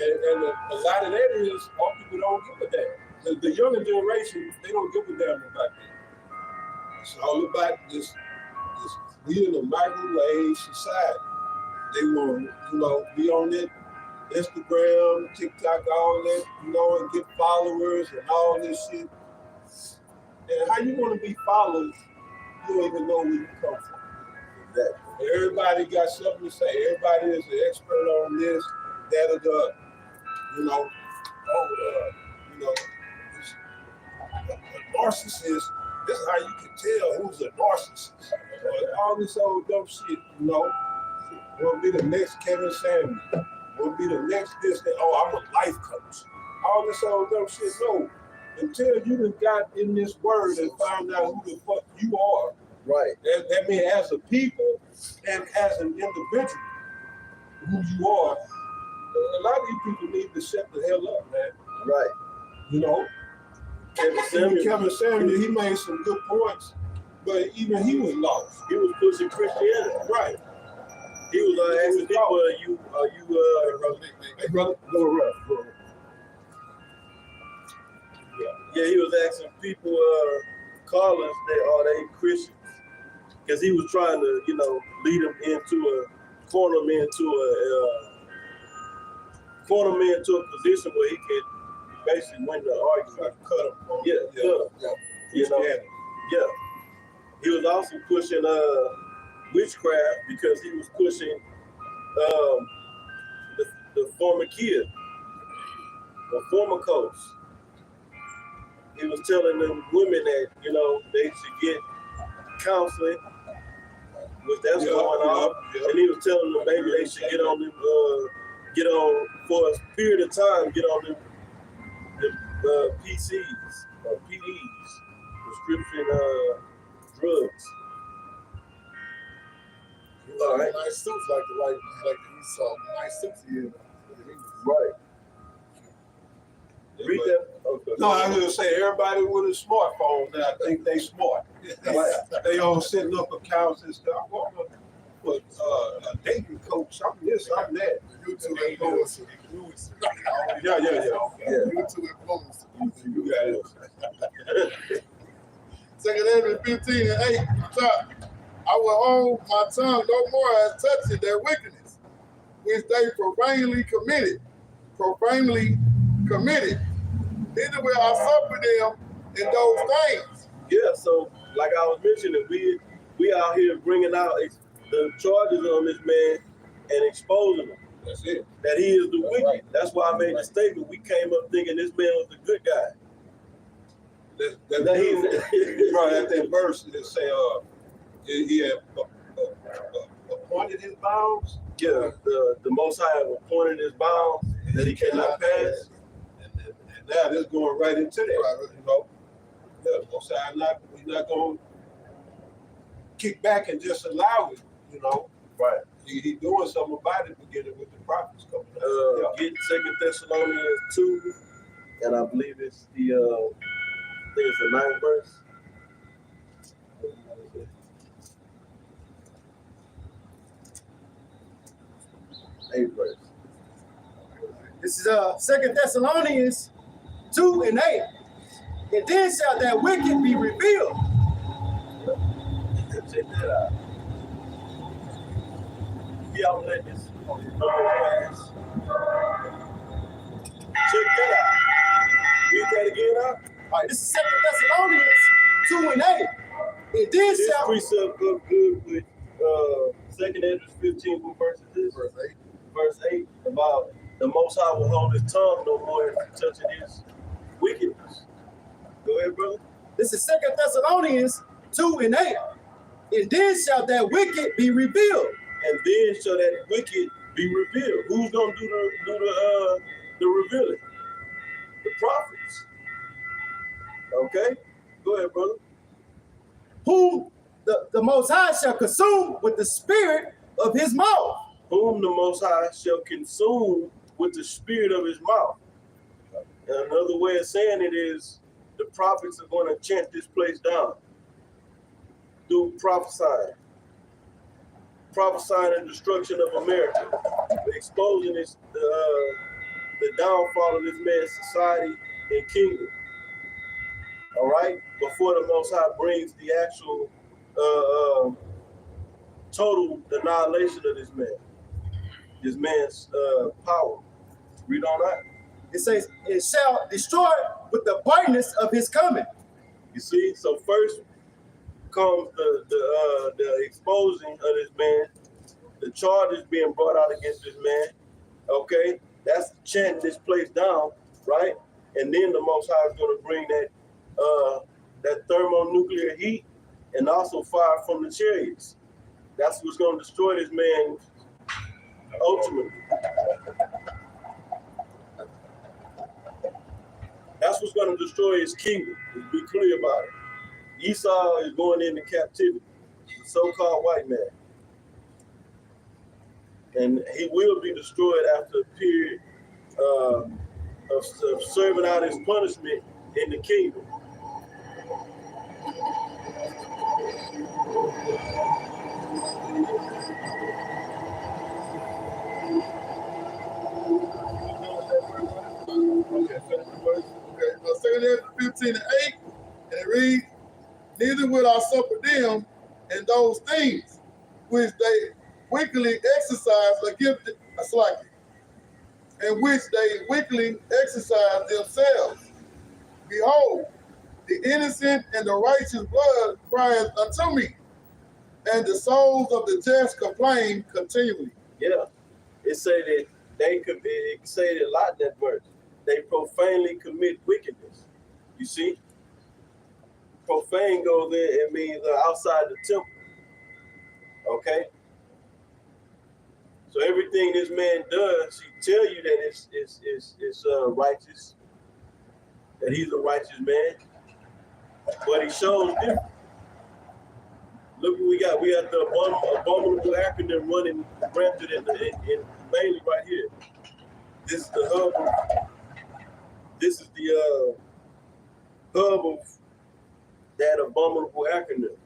And a lot of that is all people don't give a damn. The younger generation, they don't give a damn about that. It's all about this we in a microwave society. They want to, be on it, Instagram, TikTok, all that, and get followers and all this shit. And how you want to be followed, you don't even know where you come from. Exactly. Everybody got something to say. Everybody is an expert on this, that, or the other. A narcissist, this is how you can tell who's a narcissist. All this old dumb shit, will be the next Kevin Samuels, will be the next this, that, I'm a life coach. All this old dumb shit, no. Until you done got in this word and found out who the fuck you are, Right. That means as a people and as an individual, who you are, a lot of these people need to shut the hell up, man. Right. Kevin Samuel, he made some good points, but even he was lost. He was pushing Christianity. Right. He was asking people, Hey, brother, go around. Yeah, he was asking people, callers, are they Christians? Because he was trying to, lead them corner them into a position where he could basically win the argument. Cut him. Cut him. Yeah. He was also pushing witchcraft because he was pushing the former kid, the former coach. He was telling them women that, they should get counseling, which that's going on. And he was telling them maybe they should get on for a period of time, get on them PCs or PDs, prescription drugs. All right. Nice suits like he saw. Nice suits here. Right. Read that. Okay. No, I was gonna say everybody with a smartphone now think they smart. They all setting up accounts and stuff. But a dating coach, I'm this, I'm that. YouTube influencer. Yeah. YouTube influencer. You got it. Second Ezra 15 and 8. Top. I will hold my tongue no more as touching their wickedness, which they profanely committed. Neither will I suffer them in those things. Yeah, so like I was mentioning, we out here bringing out the charges on this man and exposing him. That's it. That he is the wicked. Right. That's why I made the statement. We came up thinking this man was the good guy. Right at that verse that say, he had appointed his bounds. Yeah, the Most High have appointed his bounds that he cannot pass. And now this going right into that. Yeah, Most High we're not going to kick back and just allow it. Right. He doing something about it, beginning with the prophets coming up. Get 2 Thessalonians 2, and I believe it's the I think it's the 9th verse. 8th verse. This is 2 Thessalonians 2 and 8. And then shall that wicked be revealed. Check that out. Yeah, I'm letting this pass. Check that out. Read that again, huh? All right, this is 2 Thessalonians 2 and 8. And then This shall precept goes good with 2 Ezra 15, what verse is this? Verse 8. Verse 8, about the Most High will hold his tongue no more if he touches his wickedness. Go ahead, brother. this is 2 Thessalonians 2 and 8. And then shall that wicked be revealed. And then shall that wicked be revealed. Who's gonna do the revealing? The prophets. Okay? Go ahead, brother. Whom the Most High shall consume with the spirit of his mouth. Whom the Most High shall consume with the spirit of his mouth. And another way of saying it is the prophets are going to chant this place down through prophesying the destruction of America, exposing the downfall of this man's society and kingdom. All right, before the Most High brings the actual total annihilation of this man's power. Read on that. It says, it shall destroy with the brightness of his coming. You see, so first comes the exposing of this man, the charges being brought out against this man. Okay, that's chanting this place down, right? And then the Most High is going to bring that thermonuclear heat and also fire from the chariots. That's what's going to destroy this man ultimately. That's what's going to destroy his kingdom. Let's be clear about it. Esau is going into captivity, the so-called white man. And he will be destroyed after a period of serving out his punishment in the kingdom. Okay, 2 Ezra 15 and 8, and it reads, neither will I suffer them in those things which they wickedly exercise against the in which they wickedly exercise themselves. Behold, the innocent and the righteous blood crieth unto me, and the souls of the just complain continually. Yeah, it say that it say it a lot in that verse. They profanely commit wickedness. You see? Profane goes in, it means outside the temple. Okay? So everything this man does, he tell you that it's righteous, that he's a righteous man, but he shows different. Look what we got. We got the abominable acronym running rampant in mainly right here. This is the hub. This is the hub of that abominable acronym.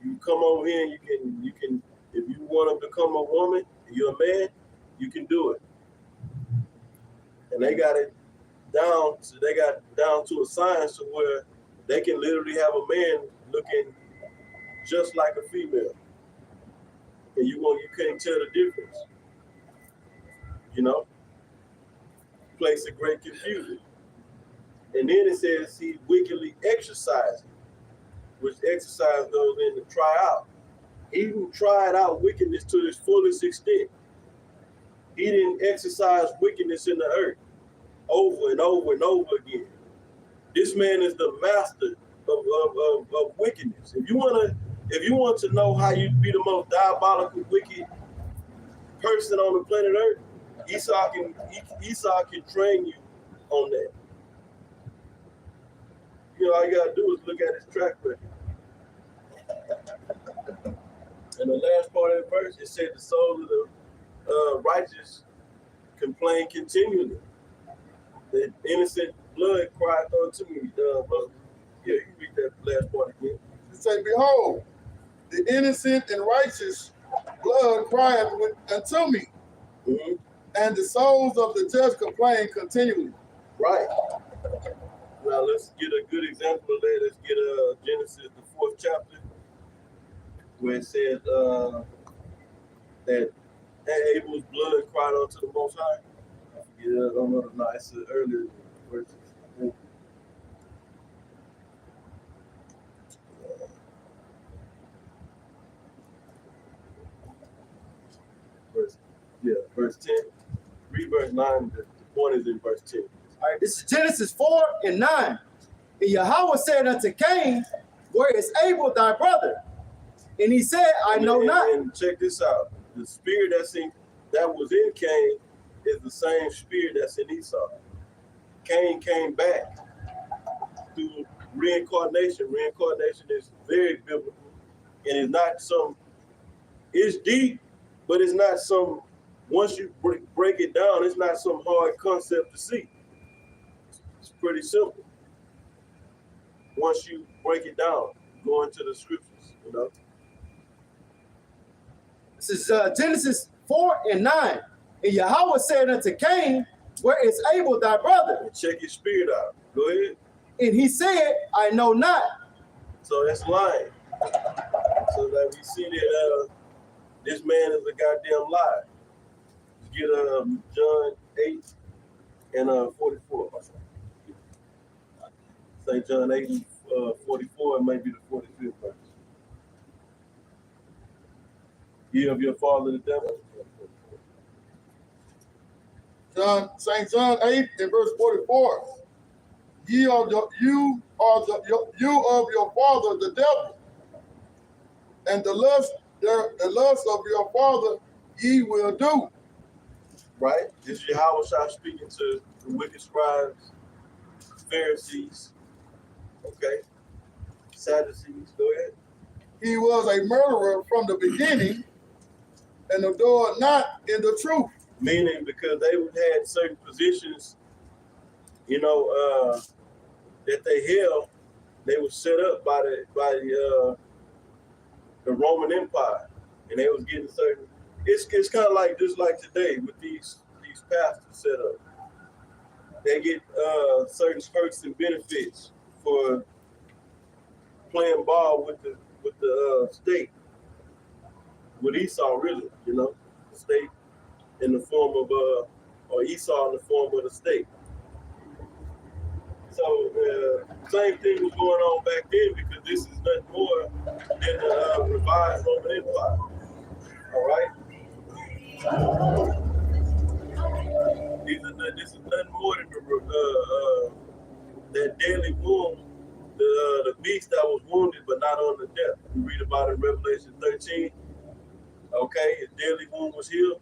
You come over here and you can if you want to become a woman, you're a man, you can do it. And they got it down to a science to where they can literally have a man looking just like a female. And you can't tell the difference. You know? Place of great confusion. And then it says he wickedly exercising, which exercise goes in to try out. He even tried out wickedness to its fullest extent. He didn't exercise wickedness in the earth over and over and over again. This man is the master of wickedness. If you want to know how you be the most diabolical, wicked person on the planet Earth, Esau can train you on that. You know, all you gotta do is look at his track record. And the last part of the verse, it said the soul of the righteous complain continually. The innocent blood cried unto me. But yeah, you read that last part again. It say, behold, the innocent and righteous blood crieth unto me, Mm-hmm. and the souls of the just complain continually. Right. Now let's get a good example of that. Let's get Genesis, the 4th chapter, where it says that Abel's blood cried unto the Most High. I forget, I don't know. No, it's earlier verses. Verse 10. Read verse 9. The point is in verse 10. All right, this is Genesis 4 and 9. And Yahweh said unto Cain, where is Abel thy brother? And he said, I know not. And check this out. The spirit that was in Cain is the same spirit that's in Esau. Cain came back through reincarnation. Reincarnation is very biblical. And it's not it's deep, but it's not once you break it down, it's not some hard concept to see. It's pretty simple. Once you break it down, go into the scriptures, you know. This is Genesis 4 and 9. And Yahweh said unto Cain, where is Abel thy brother? And check your spirit out. Go ahead. And he said, I know not. So that's lying. So that we see that this man is a goddamn lie. Get John 8 and 44. St. John 8 and 44 and maybe the 45th verse. Ye of your father the devil. St. John 8 and verse 44. You of your father the devil, and the lust of your father ye will do. Right? This is Yahweh speaking to the wicked scribes, Pharisees, okay? Sadducees, go ahead. He was a murderer from the beginning, and adored not in the truth. Meaning because they had certain positions, you know, that they held, they were set up by the Roman Empire, and they was getting certain. It's kind of like just like today with these pastors set up. They get certain perks and benefits for playing ball with the state, with Esau, really, you know, the state in the form of or Esau in the form of the state. So same thing was going on back then, because this is nothing more than the revived Roman Empire. All right. This is nothing more than that deadly wound, the beast that was wounded but not on the death. We read about it in Revelation 13. Okay, his deadly wound was healed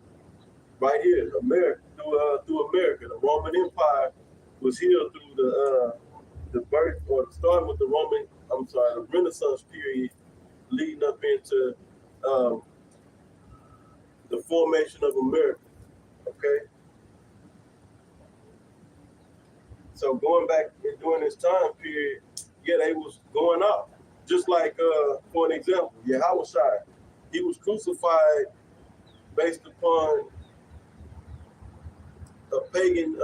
right here, America, through America. The Roman Empire was healed through the birth, or starting with the Renaissance period, leading up into the formation of America. Okay. So going back and during this time period, yeah, they was going up. Just like, for an example, Yahweh Shai, he was crucified based upon a pagan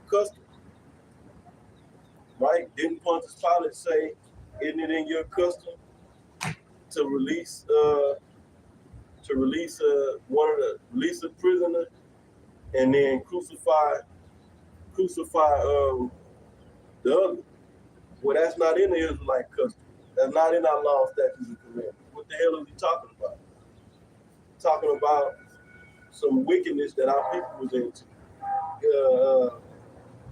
custom, right? Didn't Pontius Pilate say, isn't it in your custom to release a prisoner and then crucify the other? Well, that's not in the Israelite custom. That's not in our law, statutes, and commandments. What the hell is he talking about? Talking about some wickedness that our people was into,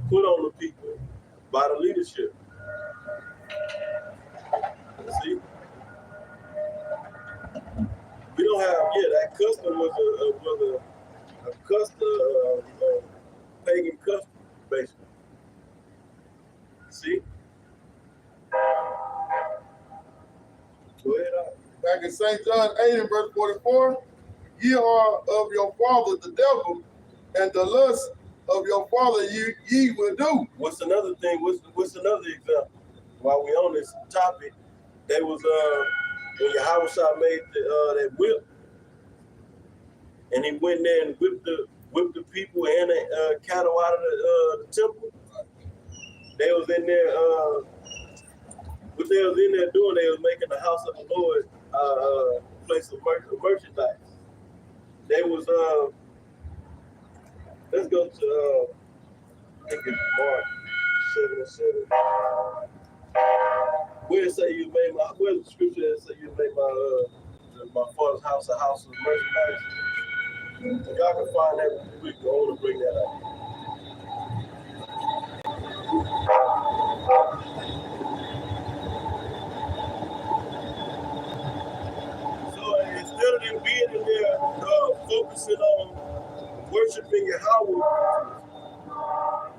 put on the people by the leadership. See, we don't have that custom was a custom, pagan custom, basically. See. Go ahead. Back in St. John 8 and verse 44, ye are of your father the devil, and the lust of your father ye will do. What's another thing? What's another example? While we on this topic, they was when Yahushua made that whip, and he went there and whipped the people and the cattle out of the temple. They was in there. What they was in there doing? They was making the house of the Lord place of merchandise. They was let's go to I think it's Mark 7:7. Where it say you made my? Where's the scripture that say you made my father's house a house of merchandise? If y'all can find that, we can only bring that up. So instead of them being in there focusing on worshiping Yahweh,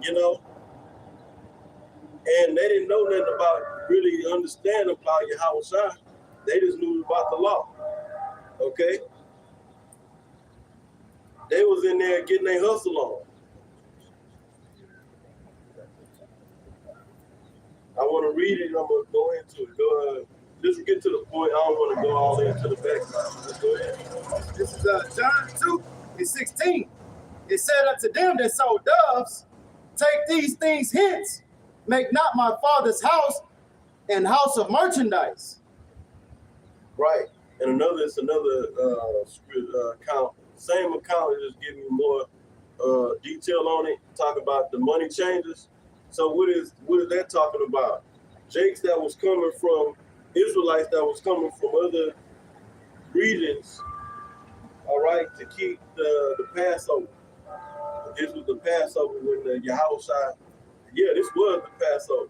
you know, and they didn't know nothing about really understand about Yahweh. They just knew about the law. Okay? They was in there getting their hustle on. I want to read it and I'm going to go into it. Go ahead. Just get to the point. I don't want to go all the way to the background. Just go ahead. This is John 2 and 16. It said unto them that sold doves, take these things hence, make not my father's house an house of merchandise. Right. And it's another account. Same account, just giving you more detail on it. Talk about the money changes. So what is that talking about? Jakes that was coming from Israelites that was coming from other regions, all right, to keep the Passover. This was the Passover when the Yahushua, this was the Passover.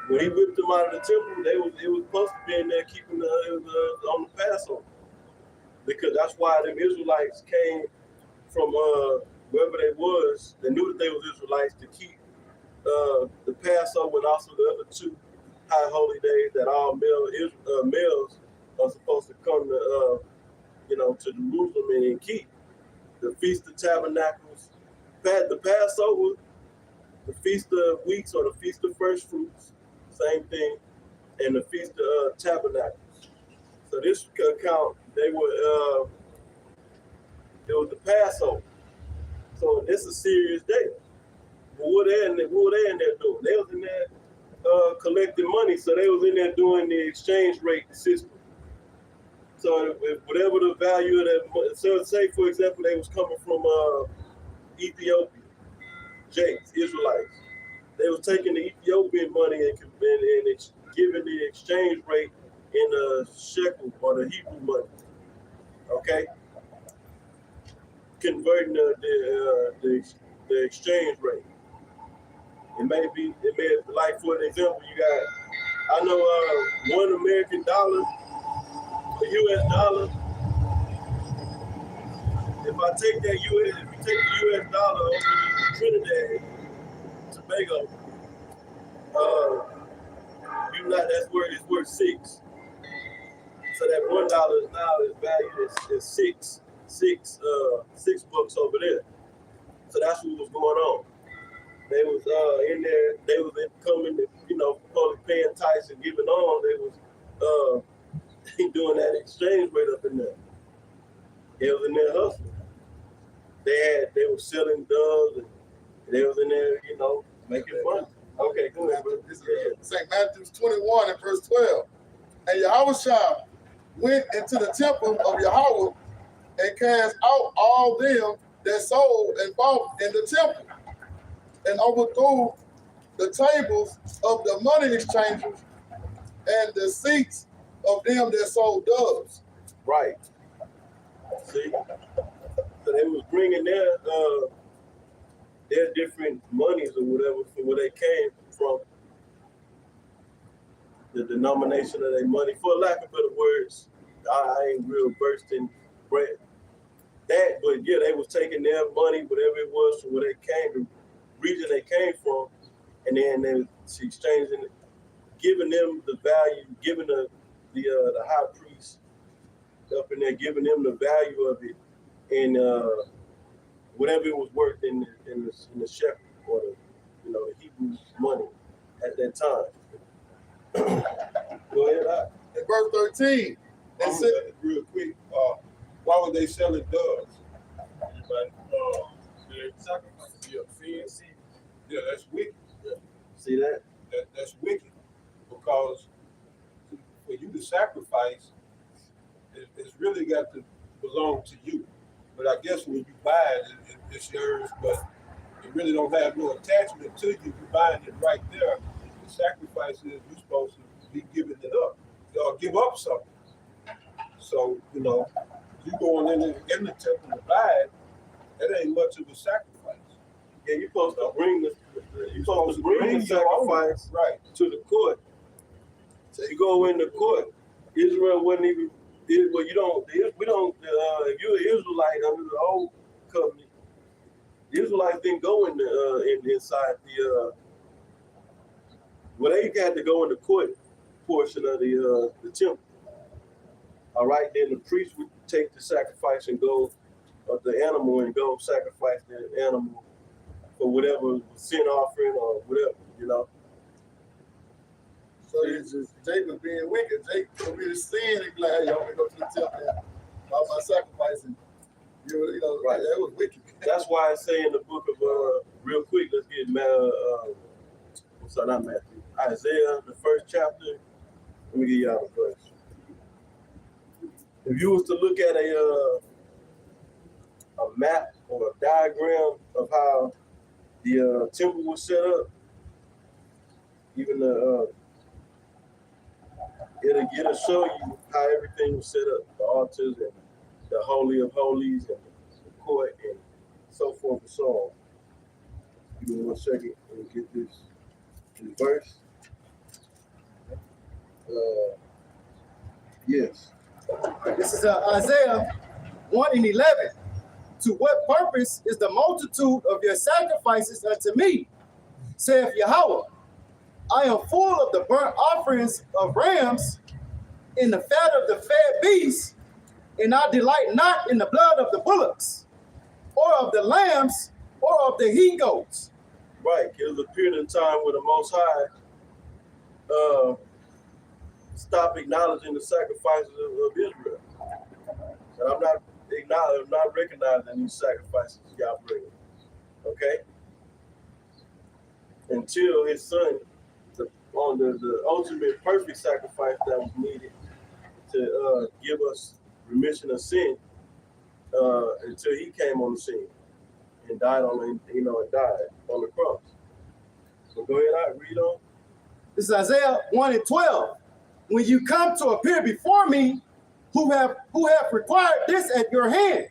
When he whipped them out of the temple, it was supposed to be in there keeping on the Passover. Because that's why them Israelites came from wherever they was. They knew that they was Israelites to keep the Passover and also the other two high holy days that all males are supposed to come to to Jerusalem and keep. The Feast of Tabernacles, the Passover, the Feast of Weeks or the Feast of First Fruits, same thing, and the Feast of Tabernacles. So this account, it was the Passover. So this is a serious day. But what they in there doing? They was in there collecting money, so they was in there doing the exchange rate system. So whatever the value of that, so say for example, they was coming from Ethiopia, Jakes, Israelites. They was taking the Ethiopian money and giving the exchange rate in the shekel or the Hebrew money. Okay, converting the exchange rate. It may like for an example, you got, I know $1 American dollar, a US dollar. If I take that if you take the US dollar over to Trinidad, Tobago, that's where it's worth 6. So that $1 now is valued as $6 over there. So that's what was going on. They was in there. They was coming, probably paying tithes and giving on. They was doing that exchange rate up in there. They was in there hustling. They were selling doves and they was in there, making money. Okay, go ahead, brother. This is St. Matthew 21 and verse 12. And Yahushua went into the temple of Yahweh and cast out all them that sold and bought in the temple, and overthrew the tables of the money exchangers and the seats of them that sold doves. Right. See? So they was bringing their different monies or whatever from where they came from, the denomination of their money, for lack of better words. I ain't real versed in bread. But yeah, they was taking their money, whatever it was, from where they came, the region they came from, and then they was exchanging it, giving them the value, giving the high priest up in there, giving them the value of it, and whatever it was worth in the shekel or the Hebrew money at that time. Go ahead. In verse 13, it said, real quick, why would they selling doves? Yeah, that's wicked. See that? That's wicked, because for you to sacrifice, it's really got to belong to you. But I guess when you buy it, it's yours, but it really don't have no attachment to you. You're buying it right there. The sacrifice is you're supposed to be giving it up, or give up something. So, you going in the temple to buy it, that ain't much of a sacrifice. Yeah, you're supposed to bring the sacrifice right to the court. So you go in the court. Israel wouldn't even. Well, you don't. We don't. If you're an Israelite under the old covenant, the Israelites didn't go inside the. Well, they had to go in the court portion of the temple. All right, then the priest would take the sacrifice and go of the animal and go sacrifice the animal for whatever sin offering or whatever, so it's just Jacob being wicked. Jacob will be the sin and be like, hey, y'all want to go to the temple and offer my sacrifice. And, right. That was wicked. That's why I say in the book of, real quick, let's get not Matthew, Isaiah, the first chapter. Let me give y'all the verse. If you was to look at a map or a diagram of how the temple was set up, even it'll show you how everything was set up, the altars and the Holy of Holies and the court and so forth and so on. Give me 1 second and get this verse. Yes. This is Isaiah 1:11. To what purpose is the multitude of your sacrifices unto me, saith Yahweh? I am full of the burnt offerings of rams, in the fat of the fed beasts, and I delight not in the blood of the bullocks, or of the lambs, or of the he goats. Right, it was a period of time where the Most High stopped acknowledging the sacrifices of Israel. And I'm not recognizing these sacrifices y'all bring. Okay? Until his son, on the ultimate perfect sacrifice that was needed to give us remission of sin, until he came on the scene and died on the cross. So go ahead, read on. This is Isaiah 1:12. When you come to appear before me, who have required this at your hand,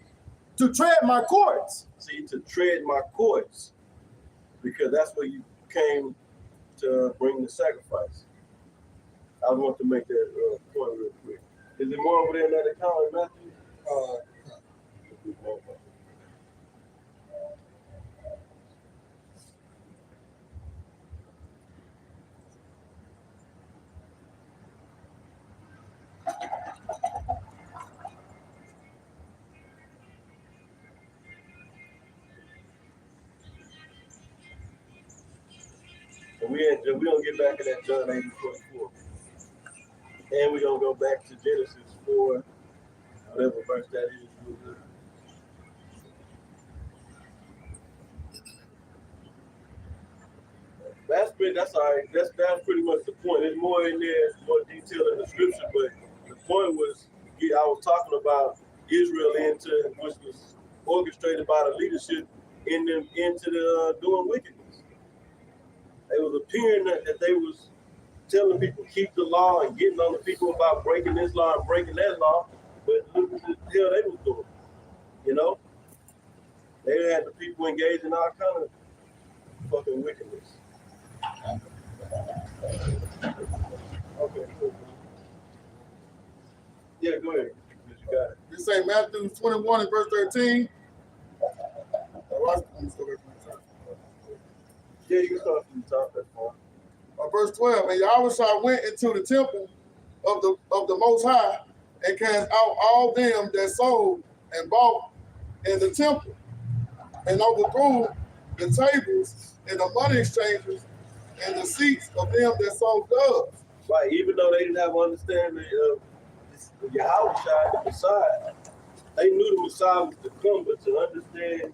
to tread my courts. See, to tread my courts, because that's where you came to bring the sacrifice. I want to make that point real quick. Is it more over there in that account, Matthew? We're going to get back in that John 8:44. And we're going to go back to Genesis 4, whatever verse that is. That's all right. That's pretty much the point. There's more in there, more detail in the scripture, but the point was, I was talking about Israel which was orchestrated by the leadership into the doing wickedness. It was appearing that they was telling people keep the law and getting on the people about breaking this law and breaking that law, but look at the hell they was doing. They had the people engaged in all kind of fucking wickedness. Okay, cool. Yeah, go ahead. You got it. This ain't Matthew 21 and verse 13. Yeah, you can start from the top. That's fine. Verse 12. And Yahweh went into the temple of the Most High and cast out all them that sold and bought in the temple, and overthrew the tables and the money exchangers and the seats of them that sold doves. Right, even though they didn't have understanding of Yahushua, the Messiah, they knew the Messiah was to come, but to understand,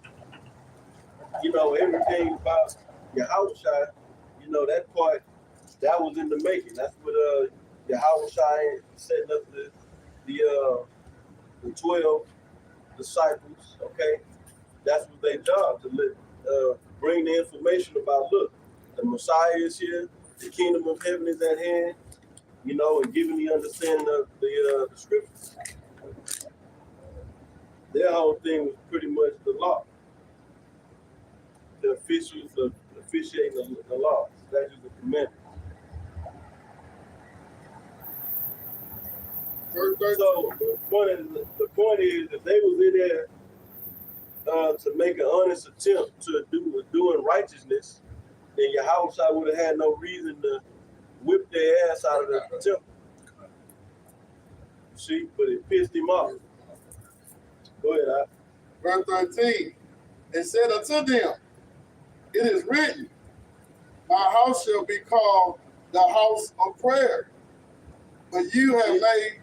everything about Yahushua, that part, that was in the making. That's what Yahushua setting up the 12 disciples, okay? That's what their job, to bring the information about, look, the Messiah is here, the kingdom of heaven is at hand, and giving the understanding of the scriptures. Their whole thing was pretty much the law. The officials of officiating the law, statutes and commandments. So the point is that they was in there to make an honest attempt to doing righteousness, then Yahushua would have had no reason to whip their ass out of the temple. See, but it pissed him off. Go ahead, Verse 13, and said unto them, it is written, my house shall be called the house of prayer, but you have made.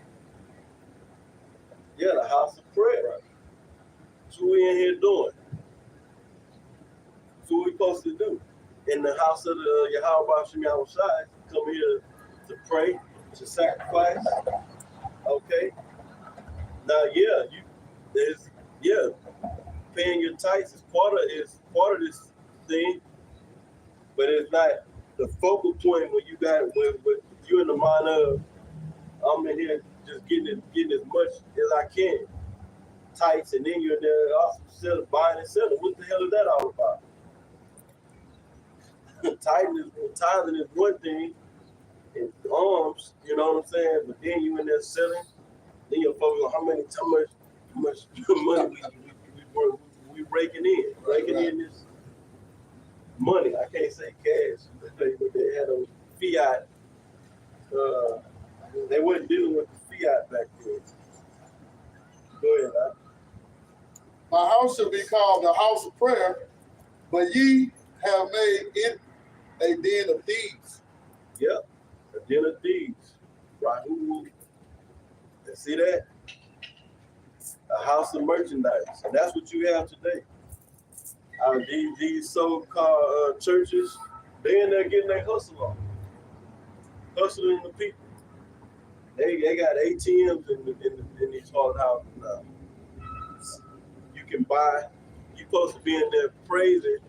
Yeah, the house of prayer. That's what we in here doing. That's what we supposed to do. In the house of the Yahweh Hashem Yahushua, come here to pray, to sacrifice. Okay. Now, paying your tithes is part of this thing, but it's not the focal point when you're in the mind of, I'm in here just getting as much as I can. Tithes, and then you're there also buying and selling. What the hell is that all about? Tithing is one thing, and alms, you know what I'm saying? But then you in there selling, then you're focused on how much money we raking in this money. I can't say cash, but they had a fiat. They weren't dealing with the fiat back then. Go ahead, My house shall be called the house of prayer, but ye have made it a den of thieves. Yep, a den of thieves. Rahu. See that? A house of merchandise. And that's what you have today. These so-called churches, they in there getting their hustle on. Hustling the people. They got ATMs in these haunted houses now. You can buy, you're supposed to be in there praising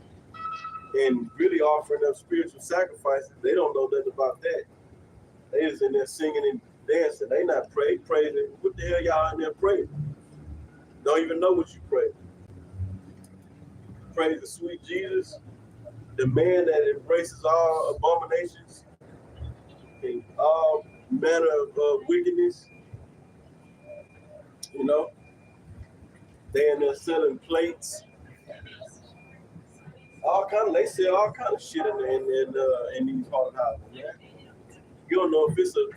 and really offering up spiritual sacrifices. They don't know nothing about that. They just in there singing and dancing. They not praising. What the hell y'all in there praising? Don't even know what you praise. Praise the sweet Jesus, the man that embraces all abominations and all manner of wickedness. They in there selling plates. They sell all kind of shit in these haunted houses. Man. You don't know if it's a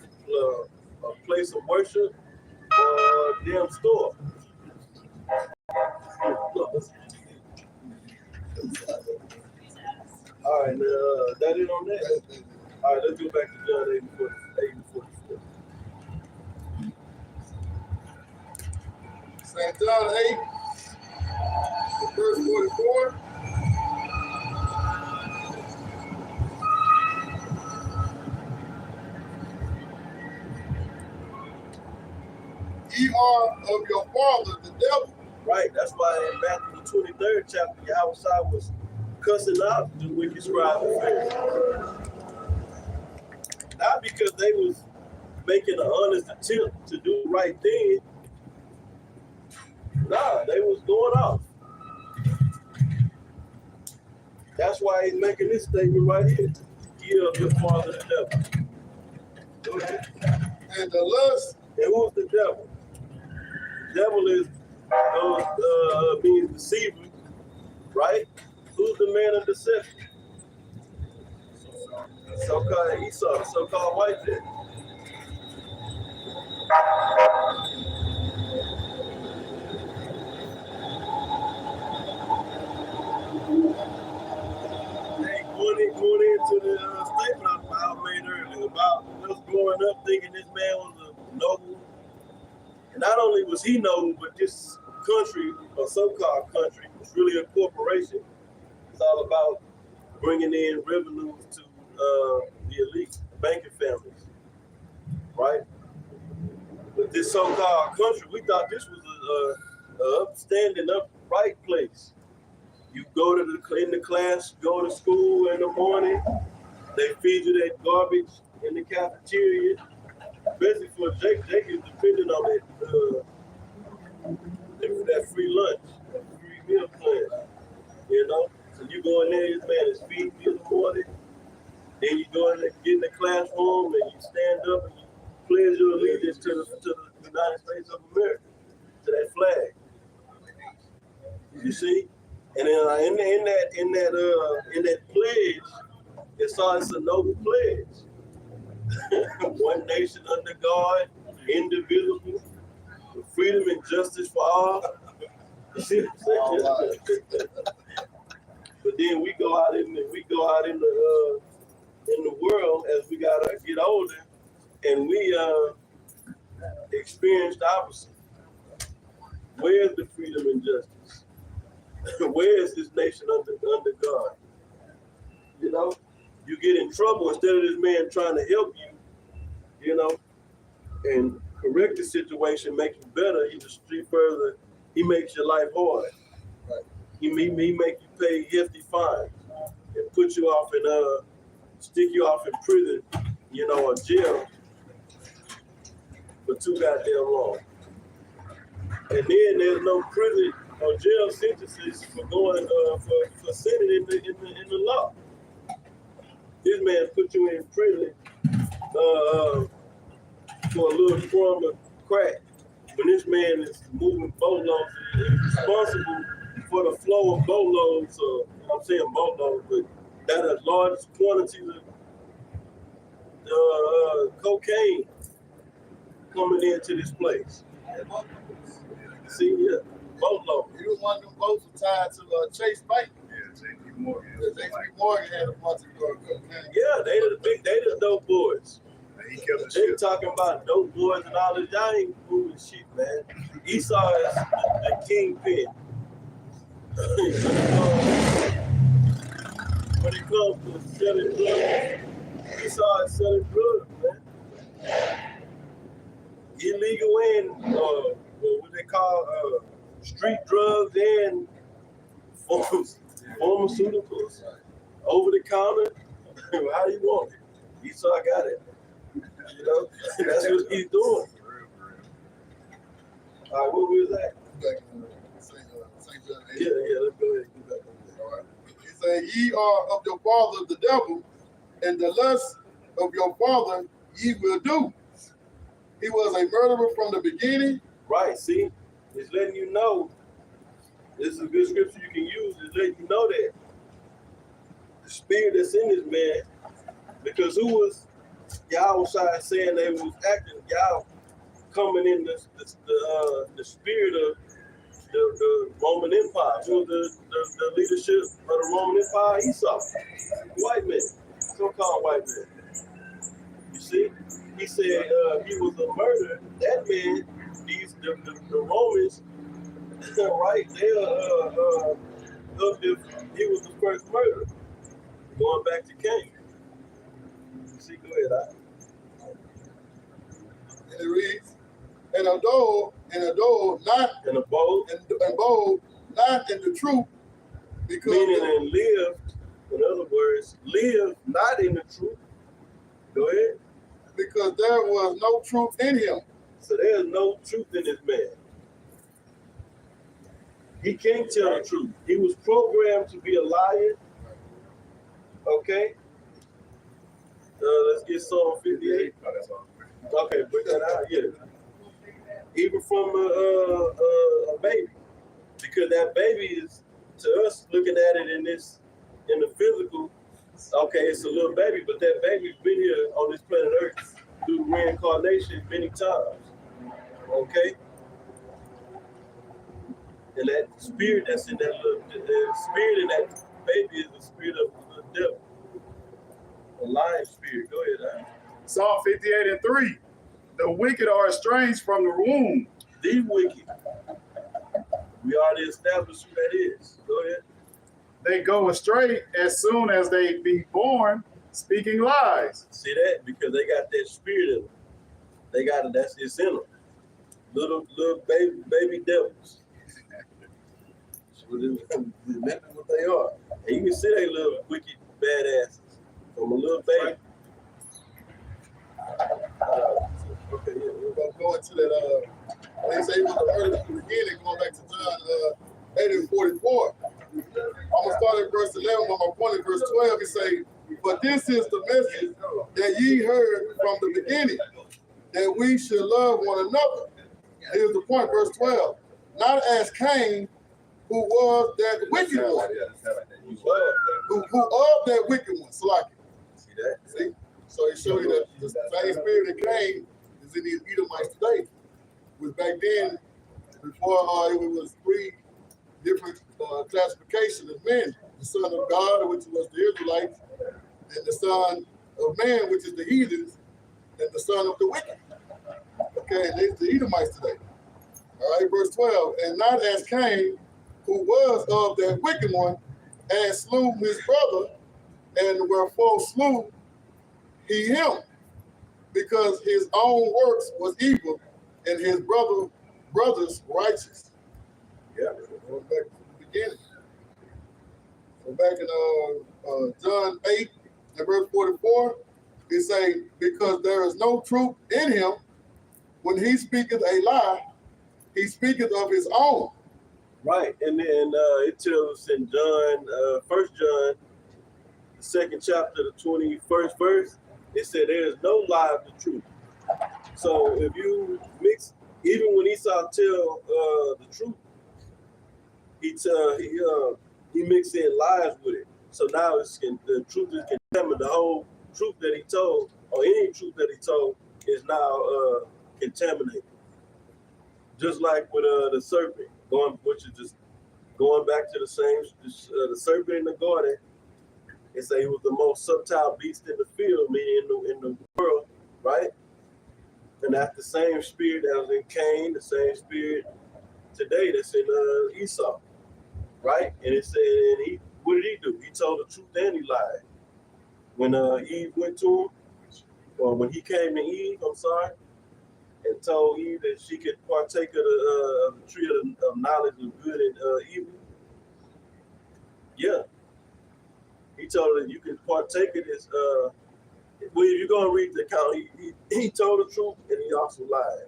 place of worship or a damn store. All right, that it on that. All right, let's go back to John 8:44. St. John 8, verse 44. Ye are of your father, the devil. Right, that's why in Matthew the 23rd chapter, Yahushua was cussing out the wicked scribes and Pharisees. Not because they was making an honest attempt to do the right thing. Nah, they was going off. That's why he's making this statement right here. Ye of your father, the devil. Go ahead. And the lust. And who's the devil? Devil is means deceiver, right? Who's the man of deception? So-called Esau, so-called white man. man was a noble. And not only was he noble, but this country, or so-called country, was really a corporation. It's all about bringing in revenues to the elite banking families, right? But this so-called country, we thought this was a upstanding, upright place. You go to in the class, go to school in the morning. They feed you that garbage in the cafeteria. Basically, for Jake is depending on that free lunch, that free meal plan. You know, so you go in there, this man is feeding you in the morning. Then you go in there, get in the classroom, and you stand up and you pledge your allegiance to the United States of America, to that flag. You see, and then in that pledge, it's a noble pledge. One nation under God, indivisible, with freedom and justice for all. You see what I'm saying? But then we go out in the world as we gotta get older, and we experience the opposite. Where's the freedom and justice? Where is this nation under God? You know, you get in trouble instead of this man trying to help you, you know, and correct the situation, make you better. He makes your life hard. Right. He make you pay hefty fines and put you off in stick you off in prison, you know, or jail for too goddamn long. And then there's no prison or jail sentences for going for sinning in the law. This man put you in prison for a little crumb of crack. When this man is moving boatloads and is responsible for the flow of boatloads, I'm saying boatloads, but that are large quantities of cocaine coming into this place. See, yeah, boatloads. You was one of them boats were tied to Chase Bank. Yeah, JP Morgan. JP Morgan had a bunch of cocaine. Yeah, they the dope boys. He kept the They shit. talking about dope boys and all this. Y'all ain't moving shit, man. Esau is the kingpin. When it comes to selling drugs, Esau is selling drugs, man. Illegal and what they call street drugs and pharmaceuticals, over the counter. How do you want it? Esau got it. You know, that's what he's doing. All right, what was that? Back in St. John 8. Yeah, let's go ahead and get back on that. All right. He said, ye are of your father the devil, and the lust of your father ye will do. He was a murderer from the beginning. Right, see? It's letting you know. This is a good scripture you can use. It's letting you know that the spirit that's in this man, because who was y'all side saying they was acting, y'all coming in the spirit of the Roman Empire, who was the leadership of the Roman Empire, Esau, white man, so-called white man. You see, he said he was a murderer. That man, the Romans, right? He was the first murderer, going back to Cain. See, go ahead. And it reads, and a dog not And a bold, and bold not in the truth, because meaning and lived, in other words, live not in the truth. Go ahead. because there was no truth in him. So there's no truth in this man. He can't tell the truth. He was programmed to be a liar. Okay. Let's get Psalm 58. Oh, that's all. Okay, put that out. Yeah. Even from a baby, because that baby is, to us looking at it in the physical. Okay, it's a little baby, but that baby's been here on this planet Earth through reincarnation many times. Okay. And that spirit that's in that the spirit in that baby is the spirit of the devil. A lying spirit. Go ahead, Al. Psalm 58:3. The wicked are estranged from the womb. The wicked. We already established who that is. Go ahead. They go astray as soon as they be born, speaking lies. See that? Because they got that spirit in them. They got it. That's it's in them. Little baby devils. That's what they are. And you can see they little wicked badasses from a little baby. Okay, yeah, we're gonna go into that. They say it was the early beginning, going back to John 8 and 44. I'm gonna start at verse 11, but my point in verse 12, it say, "But this is the message that ye heard from the beginning, that we should love one another." Here's the point, verse 12. Not as Cain, who was that wicked one, who of that wicked one. So like, See that? see? So it shows you that the same spirit that Cain is in these Edomites today. Was back then, before it was three different classifications of men: the son of God, which was the Israelites, and the son of man, which is the heathens, and the son of the wicked. Okay, they're the Edomites today. All right, verse 12. And not as Cain, who was of that wicked one, and slew his brother, and wherefore slew he him, because his own works was evil, and his brothers righteous. Yeah, going back to the beginning. So back in John 8 and verse 44, it say, because there is no truth in him, when he speaketh a lie, he speaketh of his own. Right. And then it tells us in John, 1 John, the 2nd chapter, the 21st verse, it said there is no lie of the truth. So if you mix, even when Esau tell the truth, he mixed in lies with it. So now the truth is contaminated. The whole truth that he told, or any truth that he told, is now contaminated. Just like with the serpent, which is just going back to the same, the serpent in the garden. It say he was the most subtle beast in the field, meaning in the world, right? And that's the same spirit that was in Cain, the same spirit today that's in Esau, right? And it said, what did he do? He told the truth and he lied. When Eve went to him, or when he came to Eve, and told Eve that she could partake of the tree of knowledge of good and evil. Yeah. He told her that you can partake of this. Well, if you're going to read the account, he told the truth and he also lied.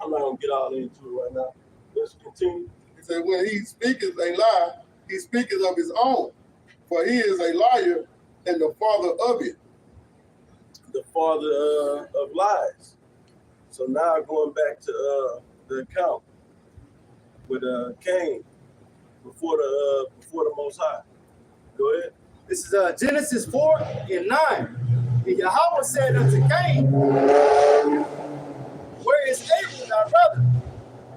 I'm not going to get all into it right now. Let's continue. He said, when he speaketh a lie, he speaketh of his own, for he is a liar and the father of it. The father of lies. So now going back to the account with Cain before the Most High. Go ahead. This is Genesis 4 and 9. And Yahweh said unto Cain, where is Abel thy brother?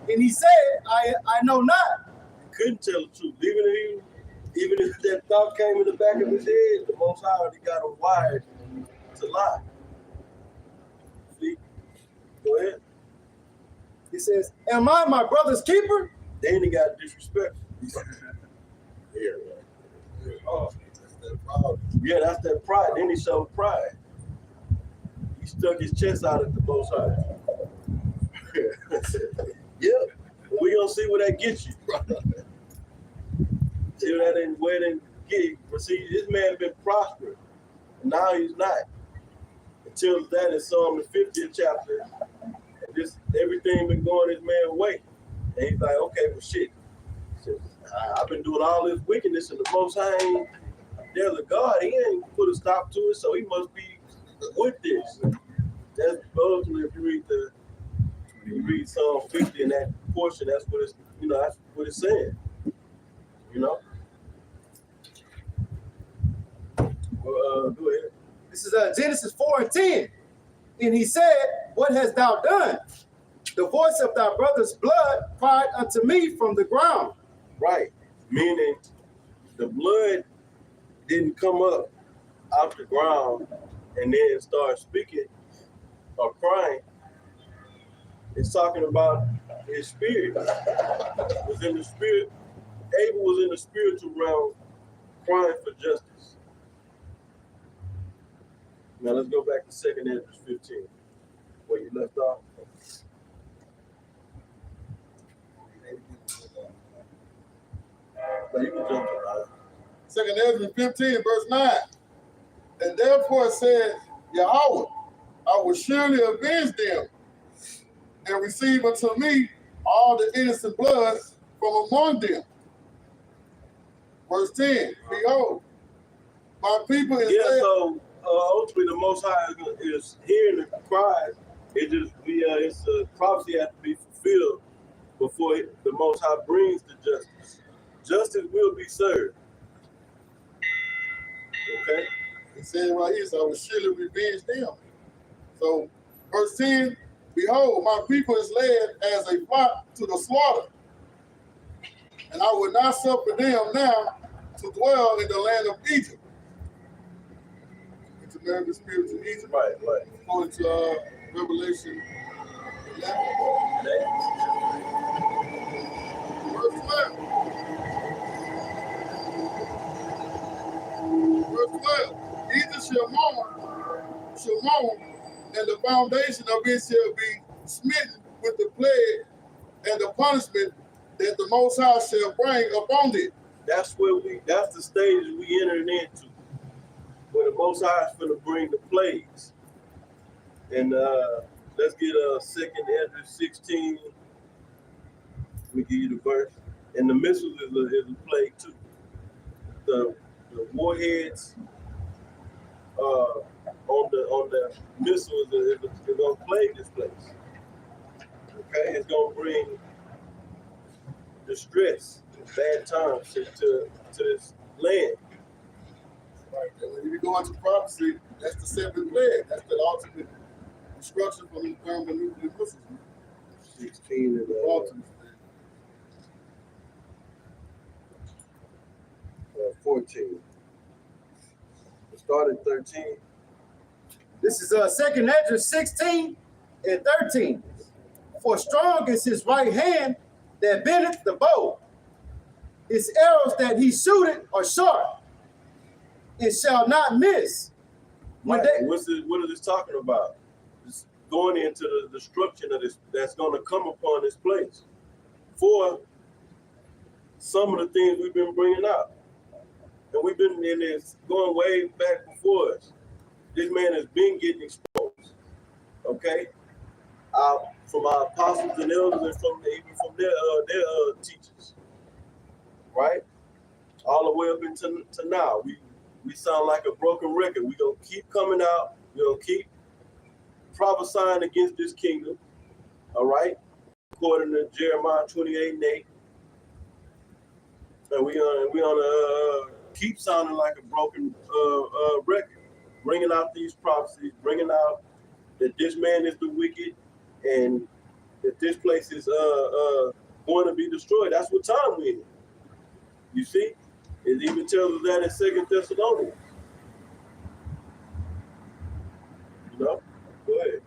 And he said, I know not. He couldn't tell the truth. Even if that thought came in the back of his head, the Most High already got him wired to lie. See? Go ahead. He says, am I my brother's keeper? Then he got disrespectful. Oh, that's that problem. Yeah, that's that pride. Then he showed pride. He stuck his chest out at the Most High. Yeah. We're going to see where that gets you. See where that didn't get you. But see, this man been prospering. And now he's not. Until that in Psalm the 50th chapter. And this everything been going his man's way. And he's like, okay, well shit. I've been doing all this wickedness and the Most High ain't, there's a God, he ain't put a stop to it, so he must be with this. That's ultimately if you read Psalm 50 in that portion, that's what it's saying. You know? Well, go ahead. This is Genesis 4 and 10. And he said, what hast thou done? The voice of thy brother's blood cried unto me from the ground. Right. Meaning the blood didn't come up out the ground and then start speaking or crying. It's talking about his spirit. Was in the spirit. Abel was in the spiritual realm crying for justice. Now let's go back to 2 Ezra 15, where you left off. Now you can jump to that. 2 Ezra 15, verse 9. And therefore said Yahweh, I will surely avenge them and receive unto me all the innocent blood from among them. Verse 10, behold, my people is led. So ultimately the Most High is hearing the cries. It just it's a prophecy has to be fulfilled before the Most High brings the justice. Justice will be served. Okay. He said right here, so I will surely revenge them. So verse 10, behold, my people is led as a flock to the slaughter. And I will not suffer them now to dwell in the land of Egypt. To marry the spirit to Egypt. Right. According to Revelation 11. Verse 12. Verse 12. Egypt shall mourn, and the foundation of it shall be smitten with the plague and the punishment that the Most High shall bring upon it. That's the stage we entered into, where the Most High is going to bring the plagues. And let's get 2 Ezra 16. Let me give you the verse. And the missiles is a plague too. The warheads on the missiles is going to plague this place. Okay, it's going to bring distress, bad times to this land. Right. And when you go into prophecy, that's the seventh plague. That's the ultimate destruction from the thermonuclear missiles. 16 and Ultimate. 14. It started 13. This is 2 Ezra 16 and 13. For strong is his right hand that bendeth the bow. His arrows that he shooteth are sharp, and shall not miss. When Right. they, What is this talking about? It's going into the destruction of this that's going to come upon this place. For some of the things we've been bringing up. And we've been in this going way back before us. This man has been getting exposed. Okay? From our apostles and elders and even from their teachers. Right? All the way up into now. We sound like a broken record. We're going to keep coming out. We're going to keep prophesying against this kingdom. All right? According to Jeremiah 28 and 8. And we're gonna keep sounding like a broken record, bringing out these prophecies, bringing out that this man is the wicked and that this place is going to be destroyed. That's what time we're in. You see? It even tells us that in 2 Thessalonians. You know? Go ahead.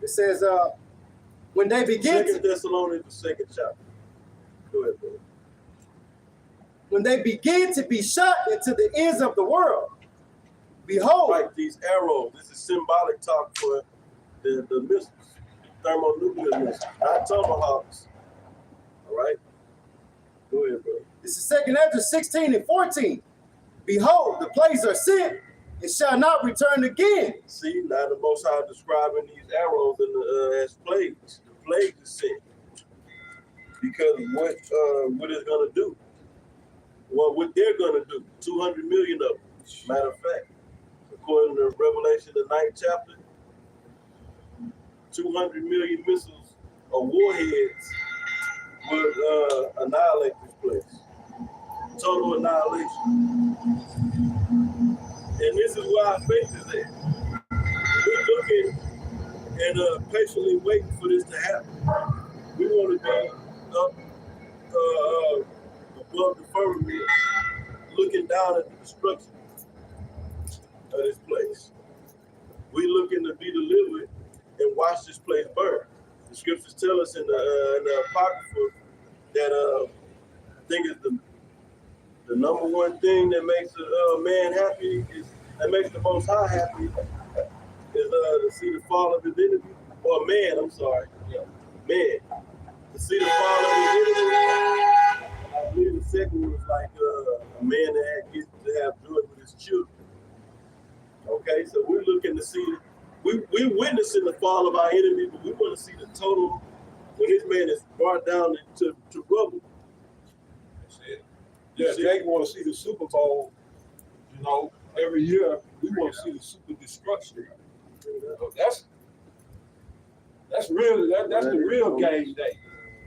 it says, when they begin 2 Thessalonians, the 2nd chapter. Go ahead, bro. when they begin to be shot into the ends of the world, behold, Like these arrows, this is symbolic talk for the missiles, thermonuclear missiles, not tomahawks. All right? Go ahead, bro. this is 2 Ezra 16 and 14. Behold, the plagues are sent, and shall not return again. See, now the Most High describing these arrows as plagues. The plague is sent. Because what it's going to do. Well, what they're going to do. 200 million of them. Matter of fact, according to Revelation, the 9th chapter, 200 million missiles or warheads will annihilate this place. Total annihilation. And this is where our faith is at. We're looking and patiently waiting for this to happen. We want to be up above the firmament, looking down at the destruction of this place. We looking to be delivered and watch watch this place burn. The scriptures tell us in the Apocrypha that I think it's the number one thing that makes a man happy that makes the Most High happy is to see the fall of his enemy, or man. I'm sorry, man, to see the fall of his enemy. I believe the second one was like a man that gets to have joy with his children. Okay, so we're looking to see. We're witnessing the fall of our enemy, but we want to see the total when this man is brought down to rubble. Yeah, Jake want to see the Super Bowl. You know, every year we want to see the super destruction. That's really that's the real game day.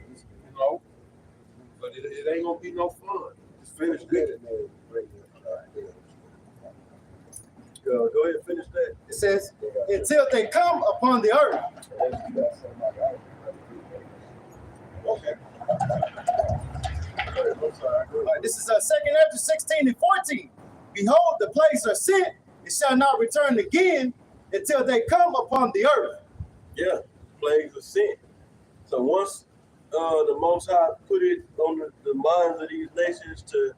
You know, but it ain't gonna be no fun. Just finish that. Go ahead and finish that. It says, until they come upon the earth. Okay. I'm sorry. All right, this is 2 Ezra 16 and 14. Behold, the plagues are sent, it shall not return again until they come upon the earth. Yeah, plagues of sin. So once the Most High put it on the minds of these nations to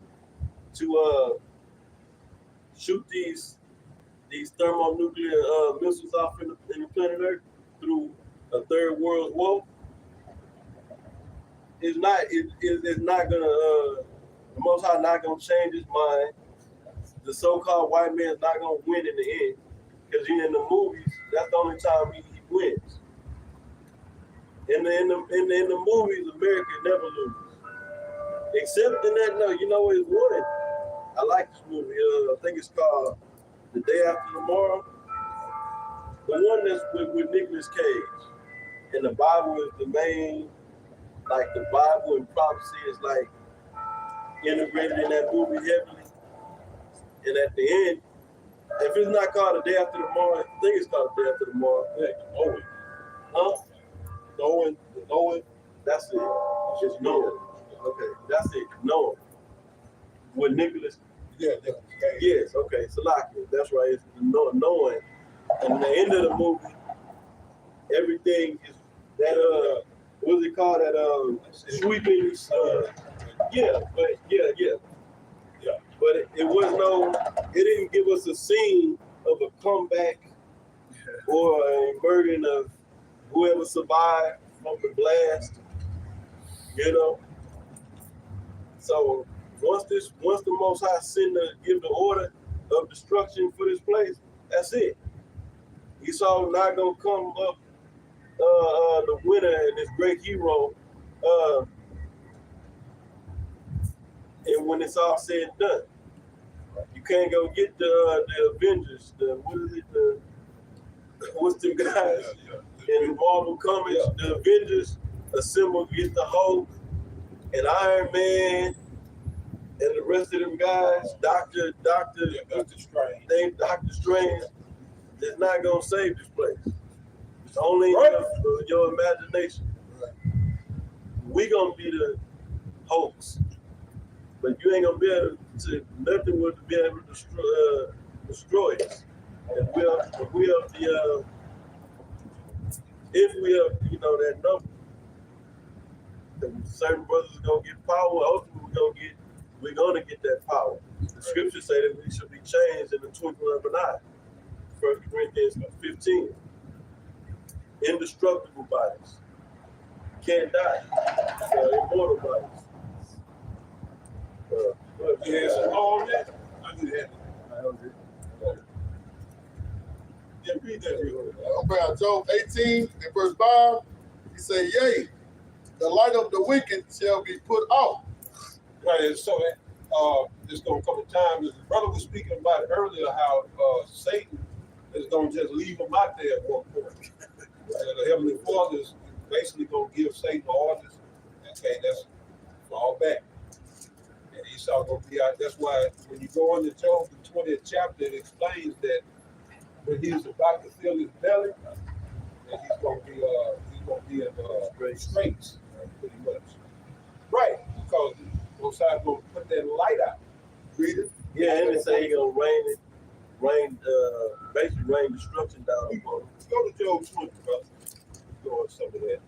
shoot these thermonuclear missiles off in the planet Earth through a third world war, it's not gonna the Most High not gonna change his mind. The so-called white man is not gonna win in the end, because in the movies, that's the only time he wins. In the movies, America never loses, except in that. No, you know it's one. I like this movie. I think it's called The Day After Tomorrow. The one that's with Nicolas Cage, and the Bible is the main. Like the Bible and prophecy is like integrated in that movie heavily. And at the end, if it's not called The Day After Tomorrow, I think it's called The Day After Tomorrow. Owen. Huh? Owen. That's it. It's Noah. Okay, that's it. Noah. With Nicholas. Yeah. Yes, okay. Salakia. That's right. It's Noah. And at the end of the movie, everything is that what's it called? That sweeping yeah. But it didn't give us a scene of a comeback or a murdering of whoever survived from the blast. You know? So once the Most High give the order of destruction for this place, that's it. Esau not gonna come up the winner and this great hero, and when it's all said and done, you can't go get the Avengers. What's them guys in Marvel Comics? The Avengers assemble, get the Hulk and Iron Man and the rest of them guys. Doctor Strange is not gonna save this place. It's only your imagination. We gonna be the hoax, but you ain't gonna be able to. Nothing will be able to destroy us. If we have that number, then certain brothers are gonna get power. Ultimately, we're gonna get that power. The scriptures say that we should be changed in the twinkling of an eye. 1 Corinthians 15. Indestructible bodies. Can't die. Immortal bodies. All that. I do that. Yeah, read that real quick. About Job 18 and verse 5, he said, yea, the light of the wicked shall be put out. Right, so there's gonna come a time, as the brother was speaking about it earlier, how Satan is gonna just leave him out there at one point. The Heavenly Father is basically gonna give Satan orders. Okay, that's fall back. And Esau gonna be out. That's why when you go into Job, the 20th chapter, it explains that when he's about to fill his belly, that he's gonna be in straits, pretty much. Right, because Most High gonna put that light out. Read it. Yeah, and they say he's gonna basically rain destruction down upon them. Go to Job 20, brother. doing some of that.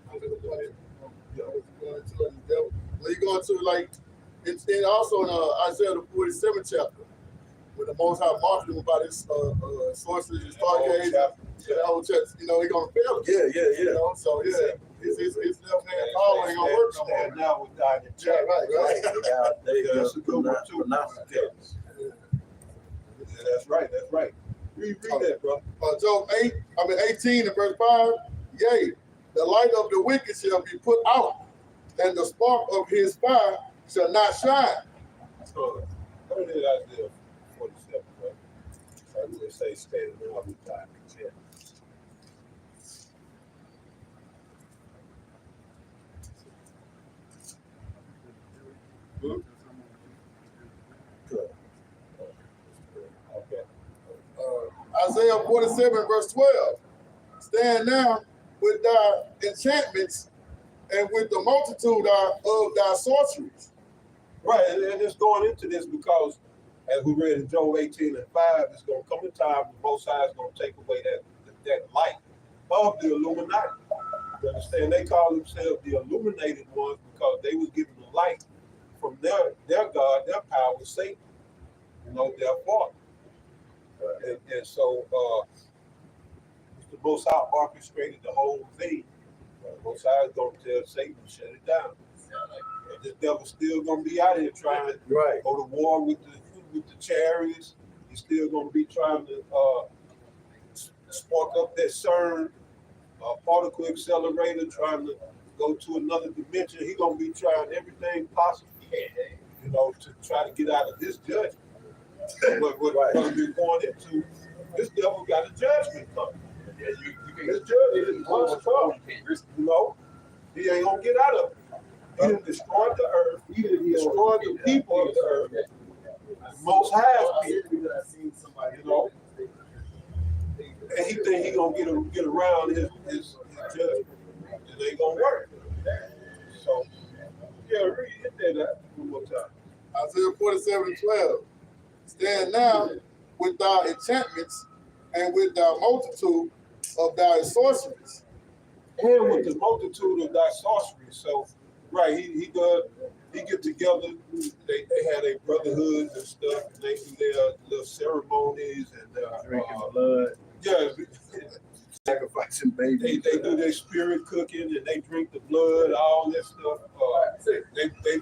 When you go into like, it's also in Isaiah the 47th chapter, when the Most High marked him about his sorceries and stargaze, the whole church, you know, he gonna fail us. Yeah. You know, so his left hand power ain't gonna work no more. Stand now with God in check. Right. That's a good one too. That's right. Read that, bro. Job 18 and verse 5. Yea, the light of the wicked shall be put out, and the spark of his fire shall not shine. So, what is Isaiah 47, bro? I would say standing now with God in check. Okay. Isaiah 47 verse 12. Stand now with thy enchantments and with the multitude of thy sorceries. Right, and it's going into this because, as we read in Job 18 and 5, it's going to come a time when Most High is going to take away that light of the Illuminati. You understand? They call themselves the illuminated ones because they was given the light from their God, their power, Satan, you know, their father. And so the Most High orchestrated the whole thing. The Most High is going to tell Satan to shut it down. And this devil's still going to be out here trying to go to war with the chariots. He's still going to be trying to spark up that CERN particle accelerator, trying to go to another dimension. He's going to be trying everything possible, you know, to try to get out of this judgment. What we're going into, this devil got a judgment coming. This judgment is going to come. You know, he ain't going to get out of it. He done destroyed the earth. He done destroyed the people of the earth. The Most High's people, you know. And he think he gonna get around his judgment. It ain't gonna work. So, yeah, read that one more time. Isaiah 47:12. Stand now with thy enchantments and with thy multitude of thy sorceries. And with the multitude of thy sorceries. So, right, he get together. They had a brotherhood and stuff. And they do their little ceremonies and Drinking blood. Yeah, Sacrificing babies. they do their spirit cooking and they drink the blood, all that stuff. They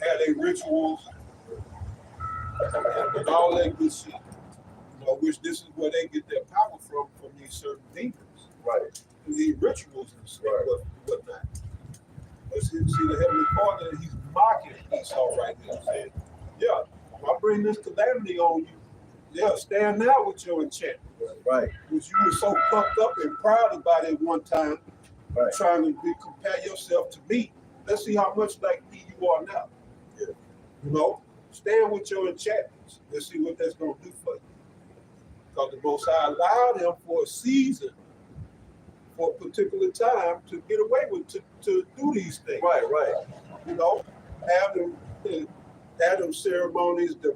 have their rituals and all that good shit. You know, which this is where they get their power from these certain demons. Right. These rituals and stuff, whatnot. But see the Heavenly Father, he's mocking Esau right now, saying, yeah, if I bring this calamity on you, yeah, stand now with your enchantment. Right. Which you were so puffed up and proud about at one time, Right. trying to compare yourself to me. Let's see how much like me you are now. Yeah. You know, stand with your enchantments. Let's see what that's going to do for you. Because the Most High allowed him for a season, for a particular time, to get away with, to do these things. Right. You know, have them ceremonies, the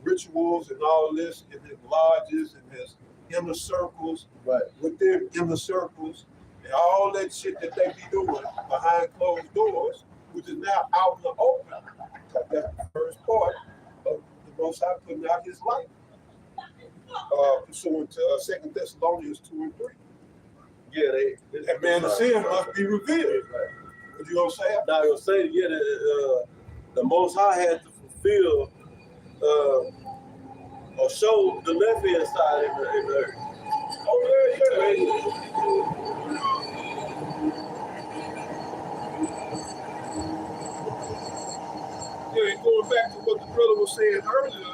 rituals and all of this in his lodges and his inner circles, Right. within inner circles, and all that shit that they be doing behind closed doors, which is now out in the open. That's the first part of the Most High putting out his light. Pursuant to 2 Thessalonians 2 and 3. Yeah, That man of sin must be revealed. What you gonna say? Now you'll say, yeah, the Most High had to fulfill or show the left hand side in the earth. Oh yeah. Yeah, and going back to what the brother was saying earlier,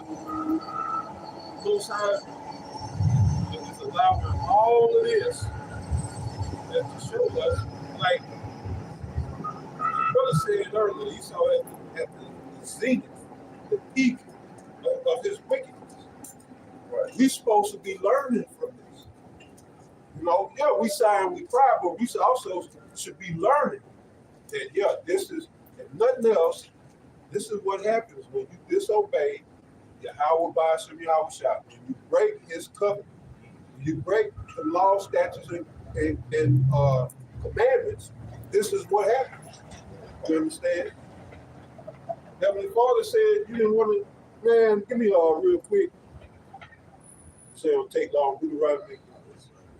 Most High is allowing all of this to show us, like the brother said earlier, he saw at the zenith, the peak of his wickedness. Right. We're supposed to be learning from this. You know, yeah, we sigh and we cry, but we also should be learning that, yeah, this is, if nothing else, this is what happens when you disobey Yahweh Ba'ashem Yahushua. When you break his covenant, you break the law, statutes, and commandments, this is what happens. You understand? Heavenly Father said you didn't want to, man, give me real quick. So it'll take long. Deuteronomy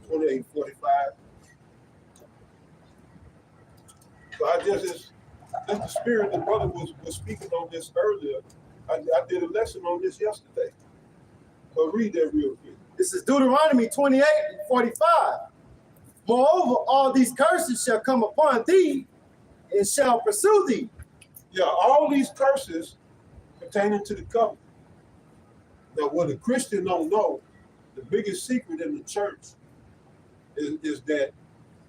28:45. So that's the spirit the brother was speaking on this earlier. I did a lesson on this yesterday. So read that real quick. This is Deuteronomy 28:45. Moreover, all these curses shall come upon thee and shall pursue thee. Yeah, all these curses pertaining to the covenant. Now, what a Christian don't know, the biggest secret in the church is that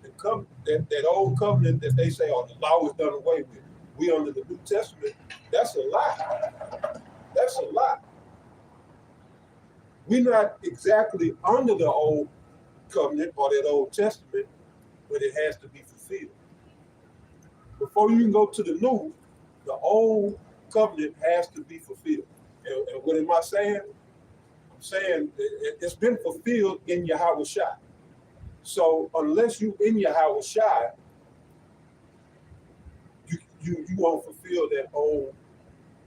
the covenant, that old covenant that they say, oh, the law is done away with. We under the New Testament. That's a lie. That's a lie. We're not exactly under the old covenant or that Old Testament, but it has to be fulfilled. Before you can go to the new, the old covenant has to be fulfilled. And what am I saying? I'm saying it's been fulfilled in Yahweh Shai. So unless you in Yahweh Shai, you won't fulfill that old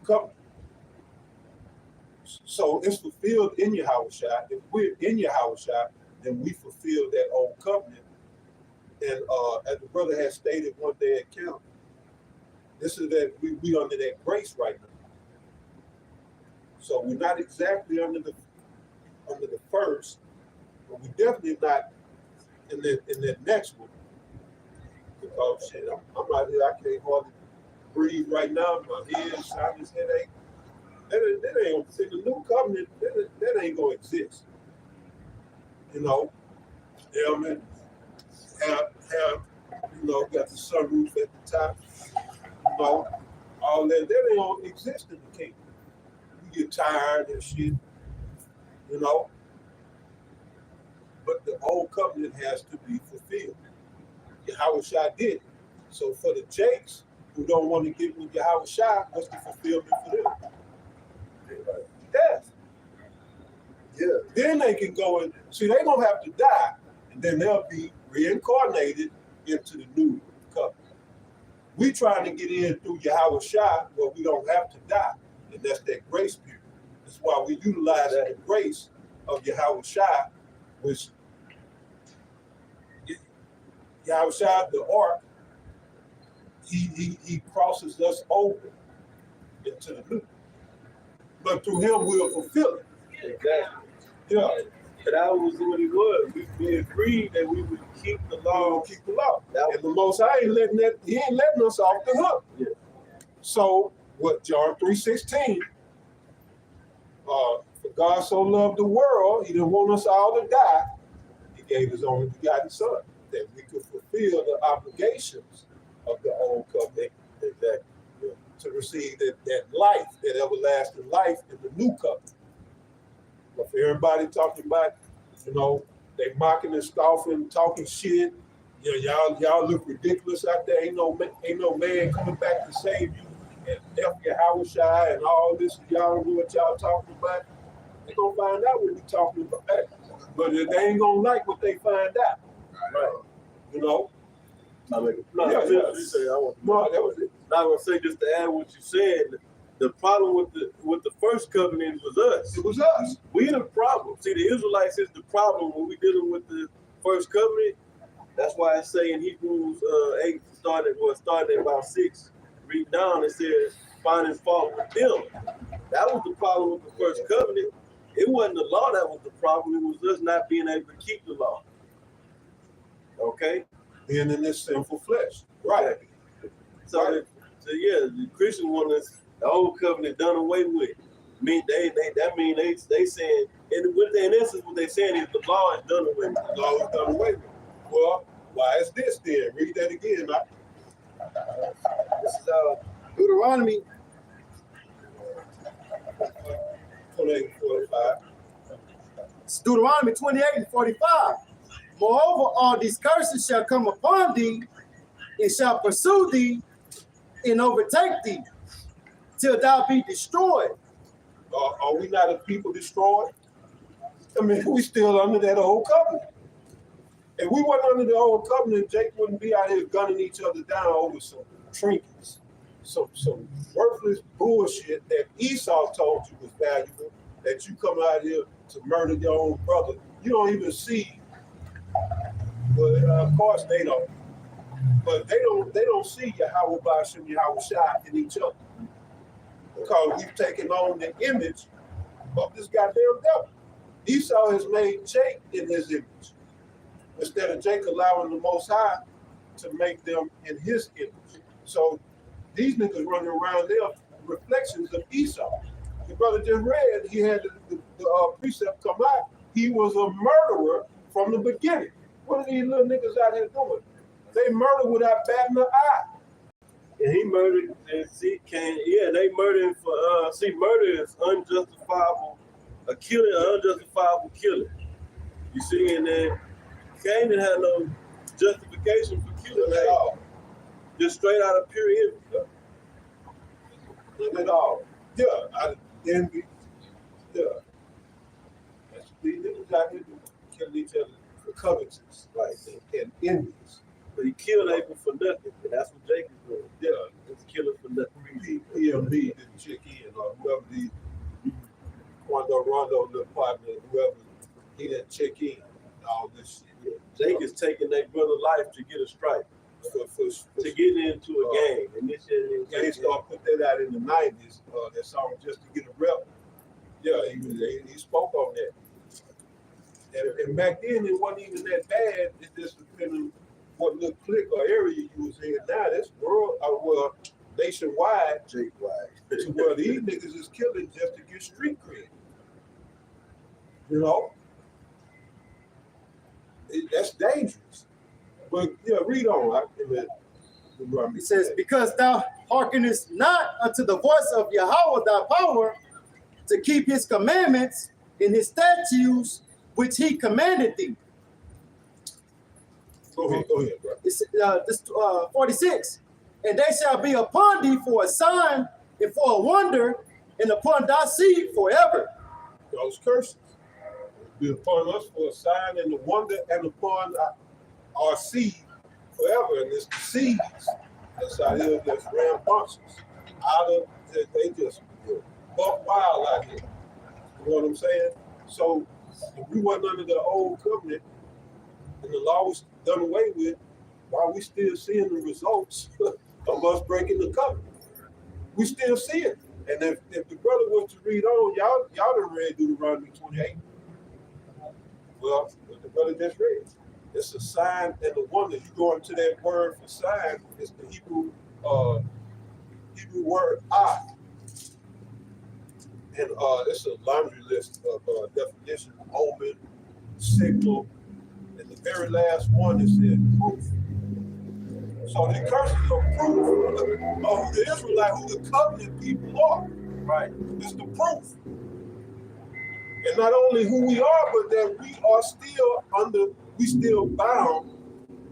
covenant. So it's fulfilled in Yahweh Shai. If we're in Yahweh Shai, then we fulfill that old covenant. And as the brother has stated one day at camp, this is that we under that grace right now. So we're not exactly under the first, but we're definitely not in that next one. Because shit, I'm out here, I can't hardly breathe right now. My head, sinus headache. That ain't see the new covenant. That ain't gonna exist. You know, ailment, have got the sunroof at the top. You know, all that ain't gonna exist in the kingdom. You get tired and shit. You know, but the old covenant has to be fulfilled. Yahweh Shai did it. So for the Jakes who don't want to get with Yahweh Shai, what's the fulfillment for them? Death. Yeah. Then they can go and see they're gonna have to die, and then they'll be reincarnated into the new covenant. We trying to get in through Yahweh Shai where we don't have to die, and that's that grace period. That's why we utilize the grace of Yahweh Shai, which Yahweh Shai, the ark, he crosses us over into the new. But through him we'll fulfill it. Exactly. Yeah. But that was what it was. We agreed that we would keep the law. Keep the law. That And the Most High ain't letting us off the hook. Yeah. So what John 3:16, for God so loved the world, he didn't want us all to die. He gave his only begotten son, that we could fulfill the obligations of the old covenant, to receive that life, that everlasting life in the new covenant. But for everybody talking about, they mocking and scoffing, talking shit, y'all look ridiculous out there. Ain't no man coming back to save you, and F Yahweh Shai and all this. Y'all know what y'all talking about. They gonna find out what we talking about, but they ain't gonna like what they find out. Right? That was it. I was gonna say, just to add what you said, the problem with the first covenant was us. It was us. We the problem. See, the Israelites is the problem when we dealing with the first covenant. That's why I say in Hebrews 8 started at about 6. Read down, it says finding fault with them. That was the problem with the first covenant. It wasn't the law that was the problem. It was us not being able to keep the law. Okay. Being in this sinful flesh. Right. So, the Christian want us the old covenant done away with. They saying, in essence, what they saying is the law is done away with. The law is done away with. Well, why is this then? Read that again. This is Deuteronomy 28:45. It's Deuteronomy 28:45. Moreover, all these curses shall come upon thee, and shall pursue thee, and overtake thee, till thou be destroyed. Are we not a people destroyed? I mean, we still under that old covenant. If we weren't under the old covenant, Jake wouldn't be out here gunning each other down over some trinkets, some worthless bullshit that Esau told you was valuable, that you come out here to murder your own brother. You don't even see. Well, of course they don't. But they don't see Yahweh Bashim, Yahweh Shai in each other. Because we've taken on the image of this goddamn devil. Esau has made Jake in his image, instead of Jake allowing the Most High to make them in his image. So these niggas running around there reflections of Esau. The brother just read, he had the precept come out. He was a murderer from the beginning. What are these little niggas out here doing? They murder without batting an eye. And he murdered, and see, they murdering for, murder is unjustifiable, a killing, unjustifiable killing. You see, and then Cain didn't have no justification for killing at all. Just straight out of pure envy. None at all. Yeah, out of envy. Yeah. That's what these niggas out here doing, killing each other for covetous, right? And envious. But he killed Abel for nothing, and that's what Jacob doing. Yeah. He's killing for nothing. EMB didn't check in, or whoever the Rondo, the partner, whoever, he didn't check in. All this shit. Jake is taking that brother's life to get a strike, to get into a game. And this shit They started put that out in the 90s, that song Just to Get a Rep. Yeah, he spoke on that. And back then, it wasn't even that bad. It just depended what little clique or area you was in. Now, this world, nationwide, Jake-wide. to where these niggas is killing just to get street cred. You know? That's dangerous. But yeah, read on. It says, because thou hearkenest not unto the voice of Yahweh thy power, to keep his commandments and his statutes which he commanded thee. Go ahead, bro. It's 46. And they shall be upon thee for a sign and for a wonder, and upon thy seed forever. Those curses be upon us for a sign and a wonder, and upon our seed forever. And it's the seeds that's out here that's rambunctious. They just buck wild out here. You know what I'm saying? So if we wasn't under the old covenant and the law was done away with, why we still seeing the results of us breaking the covenant? We still see it. And if the brother was to read on, y'all done read Deuteronomy 28. Well, what the brother just read. It's a sign and a wonder. You go into that word for sign, it's the Hebrew word "ah," and it's a laundry list of definitions: omen, signal, and the very last one is proof. So the curses are proof of the Israelite, who the covenant people are. Right? It's the proof. And not only who we are, but that we are still bound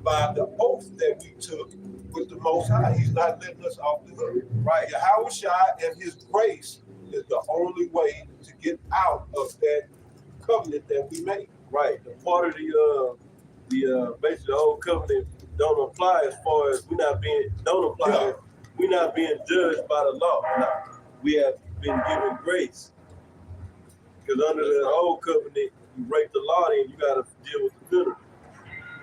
by the oath that we took with the Most High. He's not letting us off the hook. Right. Yahweh Shai and his grace is the only way to get out of that covenant that we made. Right. The part of the basically the old covenant don't apply as far as we're not being judged by the law. No. We have been given grace. Because under the old covenant, you break the law, then you got to deal with the penalty.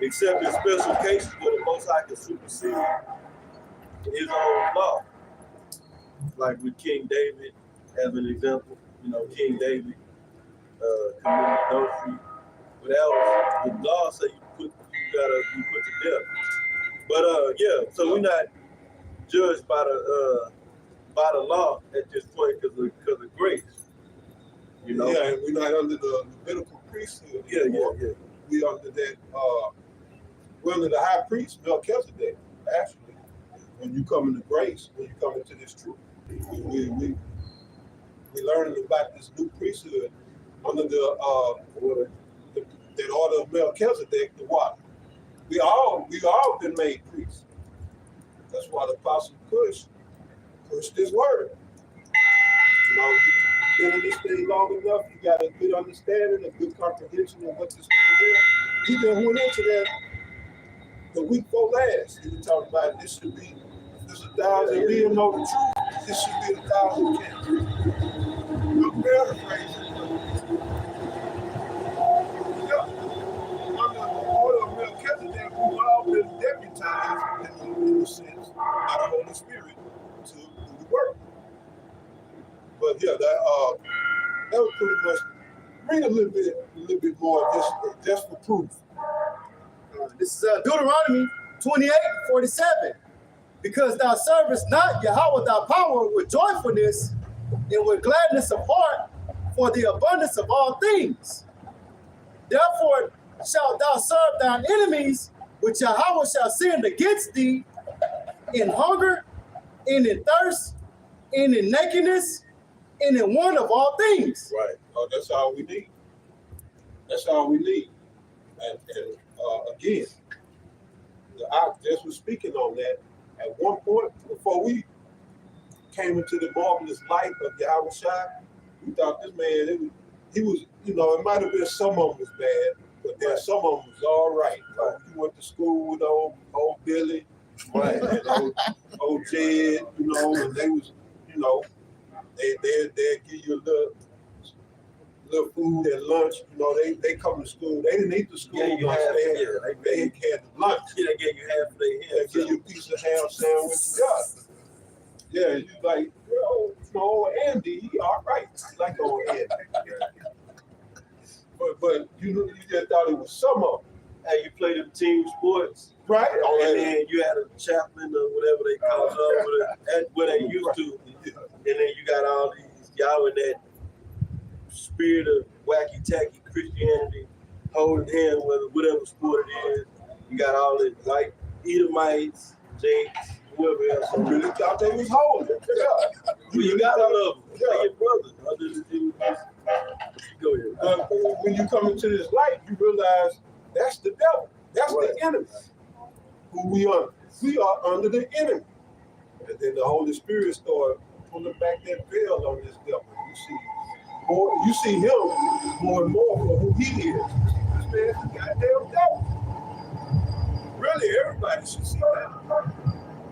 Except in special cases where the Most High can supersede his own law. Like with King David, as an example, King David committed adultery. But that was the law, so you put to death. But so we're not judged by the law at this point because of grace. Yeah, and we're not under the Levitical priesthood anymore. Yeah. We under that, we're under the high priest, Melchizedek, actually. When you come into grace, when you come into this truth, we learning about this new priesthood under that order of Melchizedek, the what? We all been made priests. That's why the Apostle pushed this word. Been in this thing long enough, you got a good understanding, a good comprehension of what this thing is. even went into that the week before last. He was talking about this should be, if there's 1,000 men know the truth, this should be 1,000 camps. I'm paraphrasing. Under the order of Melchizedek, we were all been deputized in a sense by the Holy Spirit to do the work. But yeah, that was pretty much. Read a little bit more just for proof. This is Deuteronomy 28:47. Because thou servest not Yahweh thy power with joyfulness and with gladness of heart for the abundance of all things. Therefore shalt thou serve thine enemies, which Yahweh shall send against thee in hunger, and in thirst, and in nakedness, and in want of all things. Right. Oh, that's all we need. That's all we need. And again, I just was speaking on that. At one point, before we came into the marvelous light of Yahweh Shai, we thought this man, he was, it might have been some of them was bad, but then some of them was all right. Like, he went to school with old Billy, right, and old Jed, and they was, they'd give you a little food at lunch. They come to school. They didn't eat the school lunch. They had lunch. Yeah, they gave you half of their They hand. give you a piece of ham sandwich. Yeah, you like, old Andy, he all right. I like old Andy. But you just thought it was some of them. Hey, you played in team sports, Right? and then you had a chaplain or whatever they call it, where they used to, and then you got all these y'all in that spirit of wacky tacky Christianity, holding hands with whatever sport it is. You got all the white Edomites, Jakes, whoever else. I really thought they was holding. Yeah. You gotta love them. Yeah. They're your brothers. Other than go ahead. But when you come into this light, you realize that's the devil. That's the enemy. Who we are. We are under the enemy. And then the Holy Spirit started pulling back that veil on this devil. You see him more and more for who he is. This man's a goddamn devil. Really, everybody should see that.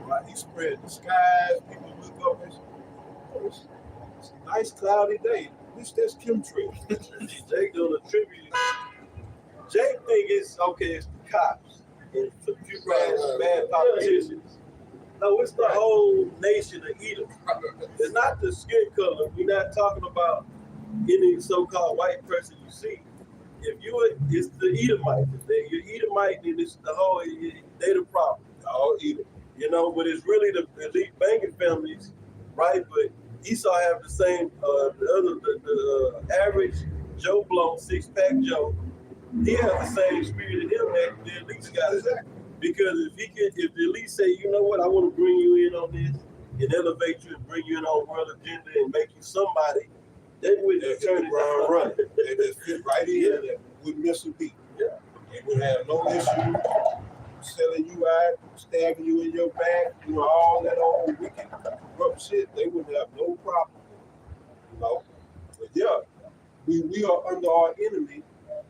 Right? He spread the skies. People look up and say, it's a nice cloudy day. At least that's chemtrails. Jake doing a tribute. Jake think it's okay, it's the cops and for few bad politicians. No, it's the whole nation of Edom. It's not the skin color. We're not talking about any so-called white person you see. If it's the Edomite. If you're Edomite, then it's the whole, they the problem. All Edom. But it's really the elite banking families, right? But Esau have the same, the average Joe Blow, six-pack Joe, he has the same spirit in him that the elites got. Because if the elites say, you know what, I want to bring you in on this and elevate you and bring you in on world agenda and make you somebody, they would turn it around running. They just fit right in and wouldn't miss a beat. Yeah. They would have no issue selling you out, stabbing you in your back, all that old wicked rough shit. They would have no problem. But yeah, we are under our enemy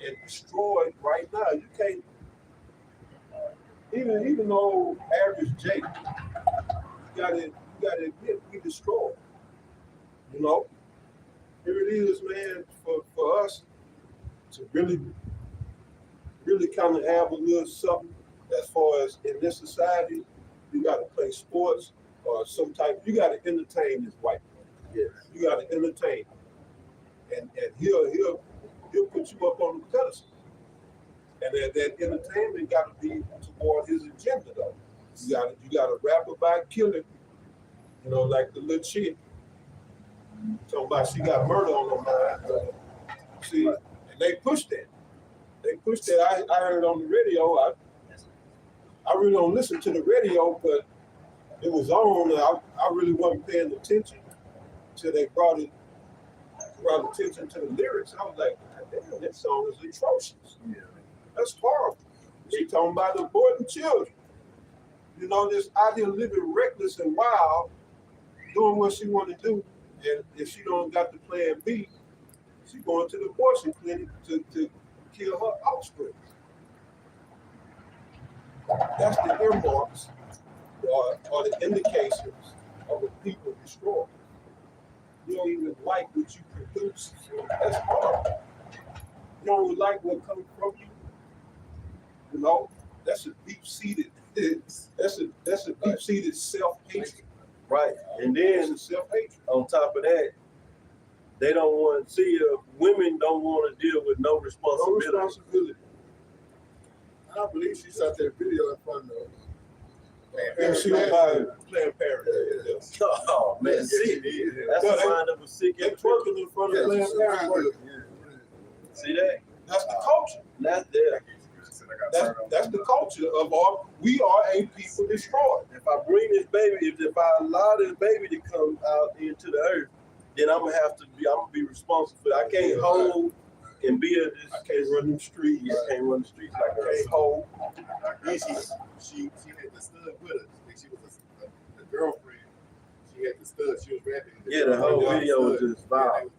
and destroyed right now. You can't even though average Jake, you gotta admit we destroyed. Here it is, man, for us to really kind of have a little something as far as in this society, you gotta play sports or some type, you gotta entertain this white man. Yes. You gotta entertain. And he'll put you up on the pedestal. And that entertainment got to be toward his agenda, though. You got to rap about killing, like the little chick. Talking about she got murder on her mind. See, and they pushed that. I heard on the radio. I really don't listen to the radio, but it was on. I really wasn't paying attention till they brought attention to the lyrics. I was like, damn, that song is atrocious. Yeah. That's horrible. She talking about aborting children. Just out here living reckless and wild, doing what she want to do. And if she don't got the plan B, she going to the abortion clinic to kill her offspring. That's the earmarks or the indications of a people destroyed. You don't even like what you produce. That's hard. You don't even like what comes from you. You know, that's a deep-seated. That's a deep-seated self-hatred. Right. And It's then a self-hatred. on top of that, they don't want to see women don't want to deal with no No responsibility. responsibility. I believe she shot that video in front of And she was by Planned Parenthood. Yeah. Oh man, sick. That's Yeah, a sign of a sick They individual. twerking in front of Yeah, Planned she's Parenthood. See that? That's the culture. That's there. That's the culture of we are a people destroyed. If I bring this baby, if I allow this baby to come out into the earth, then I'm gonna be responsible for it. I can't hold and be a I can't run them streets. You can't run the streets like I that. can't hold. Yeah, she had the stud with us. I think she was the girlfriend. She had the stud. She was rapping. Yeah, the whole video was just violent.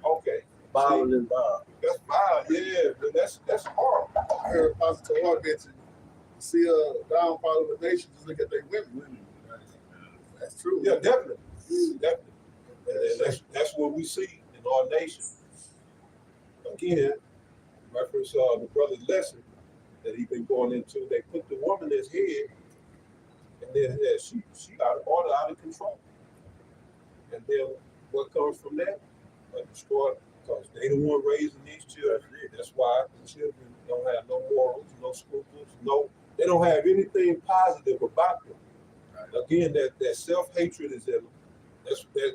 Okay, Violent and violent. that's violent. Yeah, but that's horrible. I heard Pastor Hart mention, see a downfall of a nation, just look at their women. That's true. Yeah, definitely, definitely. And that's what we see in our nation. Again, reference the brother's lesson that he been going into. They put the woman as head, and then she out of order, out of control. And then what comes from that? Destroyed, because they the one raising these children. That's why the children don't have no morals, no scruples, they don't have anything positive about them. Again, that self-hatred is in them.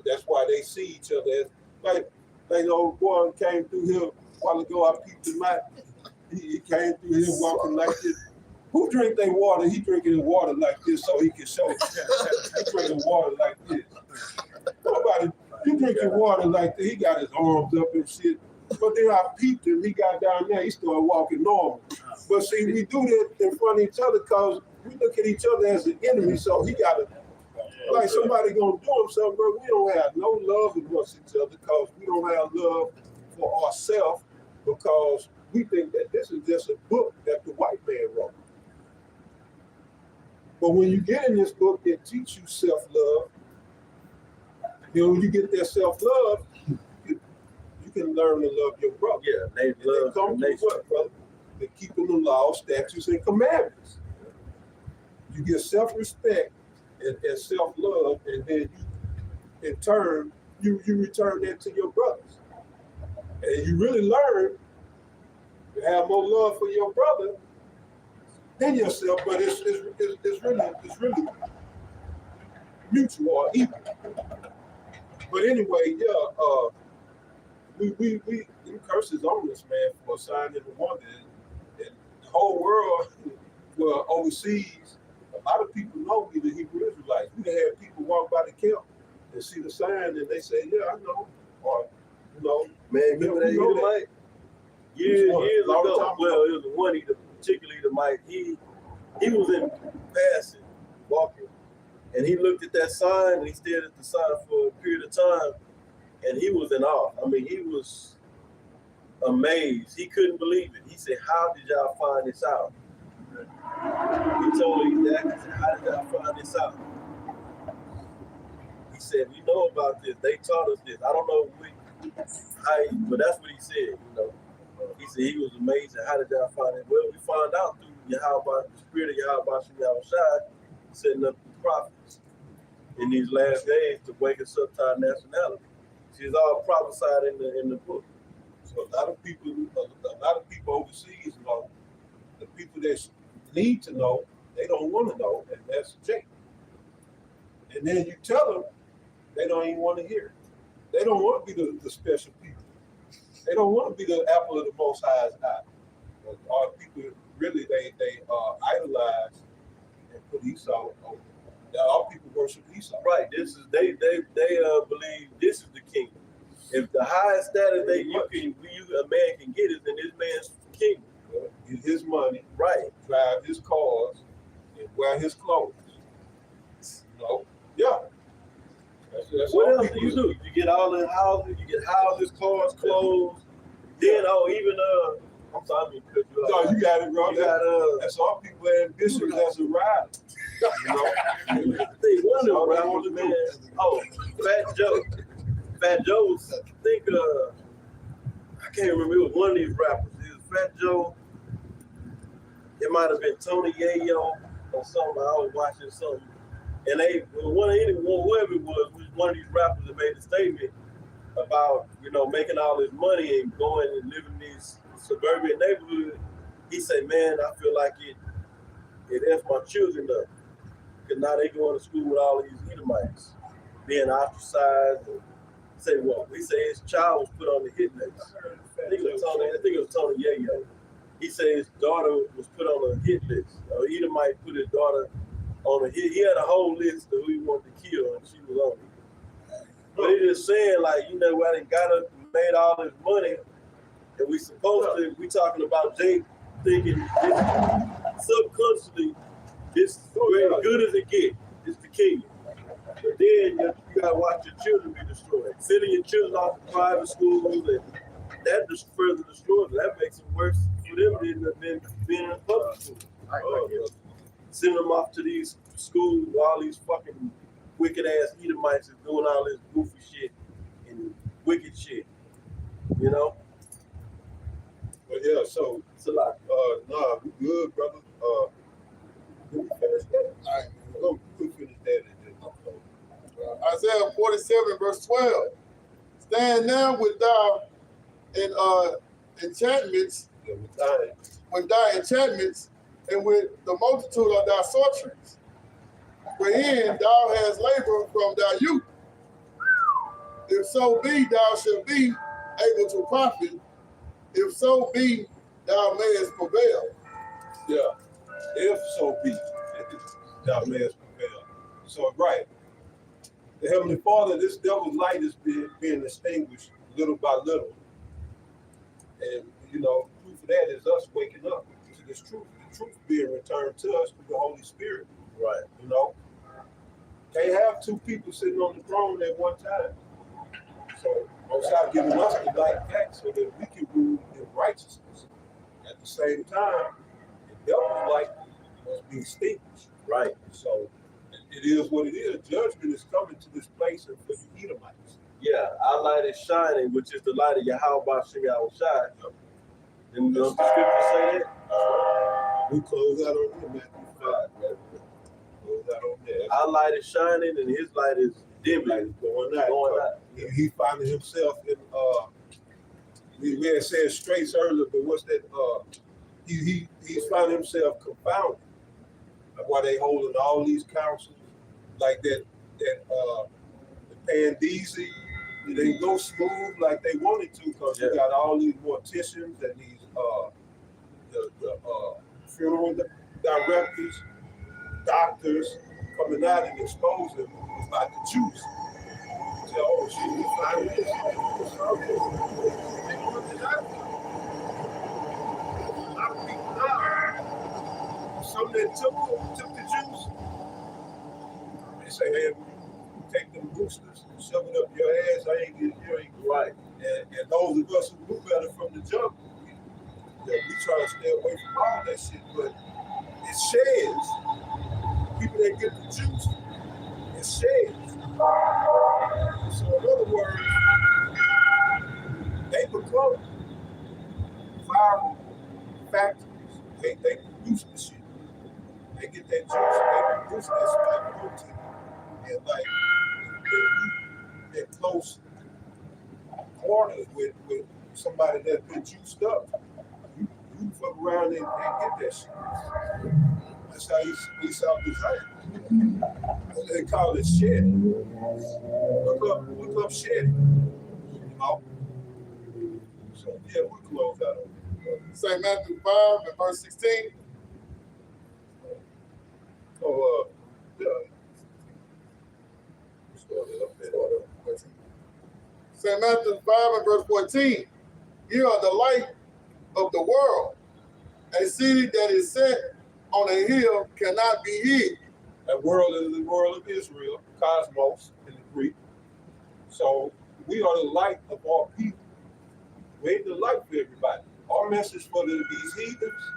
That's why they see each other as like the old boy came through here a while ago. I peeped him out. He came through here walking like this. Who drink their water? He drinking his water like this so he can show it. He drinking water like this. Nobody, you drinking water like this. He got his arms up and shit. But then I peeped him. He got down there. He started walking normal. But see, we do that in front of each other because we look at each other as an enemy. So he got to, like somebody gonna do him something, but we don't have no love amongst each other because we don't have love for ourselves because we think that this is just a book that the white man wrote. But when you get in this book, it teaches you self-love. You know, when you get that self-love, you can learn to love your brother. Yeah, they And love it comes the to nation. what, brother? The keeping the laws, statutes, and commandments. You get self-respect and self-love, and then you, in turn, you return that to your brothers. And you really learn to have more love for your brother than yourself, but it's really mutual or equal. But anyway, yeah, we curses on this man for signing the wonder, and the whole world, well, overseas, a lot of people know we the Hebrew Israelites. We can have people walk by the camp and see the sign, and they say, "Yeah, I know," or you know, Man, remember that You know Edomite? Years Which one? ago. Long time Well, it was the one particularly Edomite. He was in passing, walking, and he looked at that sign and he stared at the sign for a period of time, and he was in awe. I mean, he was amazed. He couldn't believe it. He said, "How did y'all find this out?" He told me that. He said, "How did y'all find this out?" He said, "We know about this. They taught us this. I don't know but that's what he said. You know, he said he was amazed. How did y'all find it? Well, we found out through Yahweh, the spirit of Yahweh Shai, setting up the prophets in these last days to wake us up to our nationality. She's all prophesied in the book. So a lot of people overseas know. The people that need to know, they don't want to know, and that's Jake. And then you tell them, they don't even want to hear it. They don't want to be the special people. They don't want to be the apple of the Most High's eye. Our people really they idolize and put Esau on. All people worship Esau. Right. This is they believe this is the kingdom. If the highest status a man can get is in this man's kingdom. Get his money, Right. drive his cars, and wear his clothes. You know? Yeah. That's What all else do people you do? You get all the houses, you get houses, cars, clothes. Then I'm sorry, because you No, you got it, bro. you got That's all people ambition as a rider. You know? I think one of the rappers, man. Oh, Fat Joe. Fat Joe's. I think I can't remember. It was one of these rappers. It was Fat Joe. It might have been Tony Yayo or something. I was watching something, and they whoever it was one of these rappers that made a statement about making all this money and going and living in these suburban neighborhoods. He said, "Man, I feel like it F my children up. Because now they going to school with all these Edomites, being ostracized." And say what? He said his child was put on the hit list. I think it was Tony Yayo. He said his daughter was put on a hit list. Edomite put his daughter on a hit. He had a whole list of who he wanted to kill, and she was on it. But he just saying, like, I done got up and made all this money, and we talking about Jake thinking subconsciously, this good as it get. It's the king. But then you gotta watch your children be destroyed. Sending your children off to private schools, and that just further destroys them. That makes it worse for them than being in public school. Sending them off to these schools, all these fucking wicked ass Edomites is doing all this goofy shit and wicked shit. But yeah, so It's a lot. nah, we good, brother. Can we finish that? All right. We finish that and then Isaiah 47, verse 12. Stand now with thou in enchantments, with thy enchantments, and with the multitude of thy sorceries, wherein thou hast labored from thy youth. If so be thou shalt be able to profit, if so be thou mayest prevail. yeah, if so be, thou mayest prevail. So right. The Heavenly Father, this devil's light is being extinguished little by little. And, proof of that is us waking up to this truth. The truth being returned to us through the Holy Spirit. Right. Can't have two people sitting on the throne at one time. So, Most High giving us the light back so that we can rule in righteousness. At the same time, the devil's light must be extinguished. Right. So, it is what it is. Judgment is coming to this place and for the Edomites. Yeah, our light is shining, which is the light of Yahweh Bashim Yahushai. And the scripture say that? We close out on that, Matthew 5, man. Close out on that. Our light is shining and his light is Light dimming. is going out. He finding himself in we had said straits earlier, but what's that he's finding himself confounded. Why they holding all these councils like that the Pandisi, it ain't go smooth like they wanted to, because you got all these morticians and these the funeral directors, doctors coming out and exposing about the Jews. Say, oh shit, we find this. They want to die. A lot of people die. Some that took the Jews, they say, hey, take them boosters and shove it up your ass. You ain't right. And those of us who knew better from the jump, we try to stay away from all that shit. But it sheds. People that get the juice, it sheds. So in other words, they become viral factories. They produce the shit. They get that juice, they produce that spike protein. And like they're close quarters with somebody that's been juiced up, you fuck around and get that shit. That's how Esau designed. They call it shedding. Look up shedding. So yeah, we'll close out on it. St. Matthew 5 and verse 16. So St. Matthew 5 and verse 14. You are the light of the world. A city that is set on a hill cannot be hid. That world is the world of Israel, cosmos in the Greek. So we are the light of all people. We ain't the light for everybody. Our message for these heathens,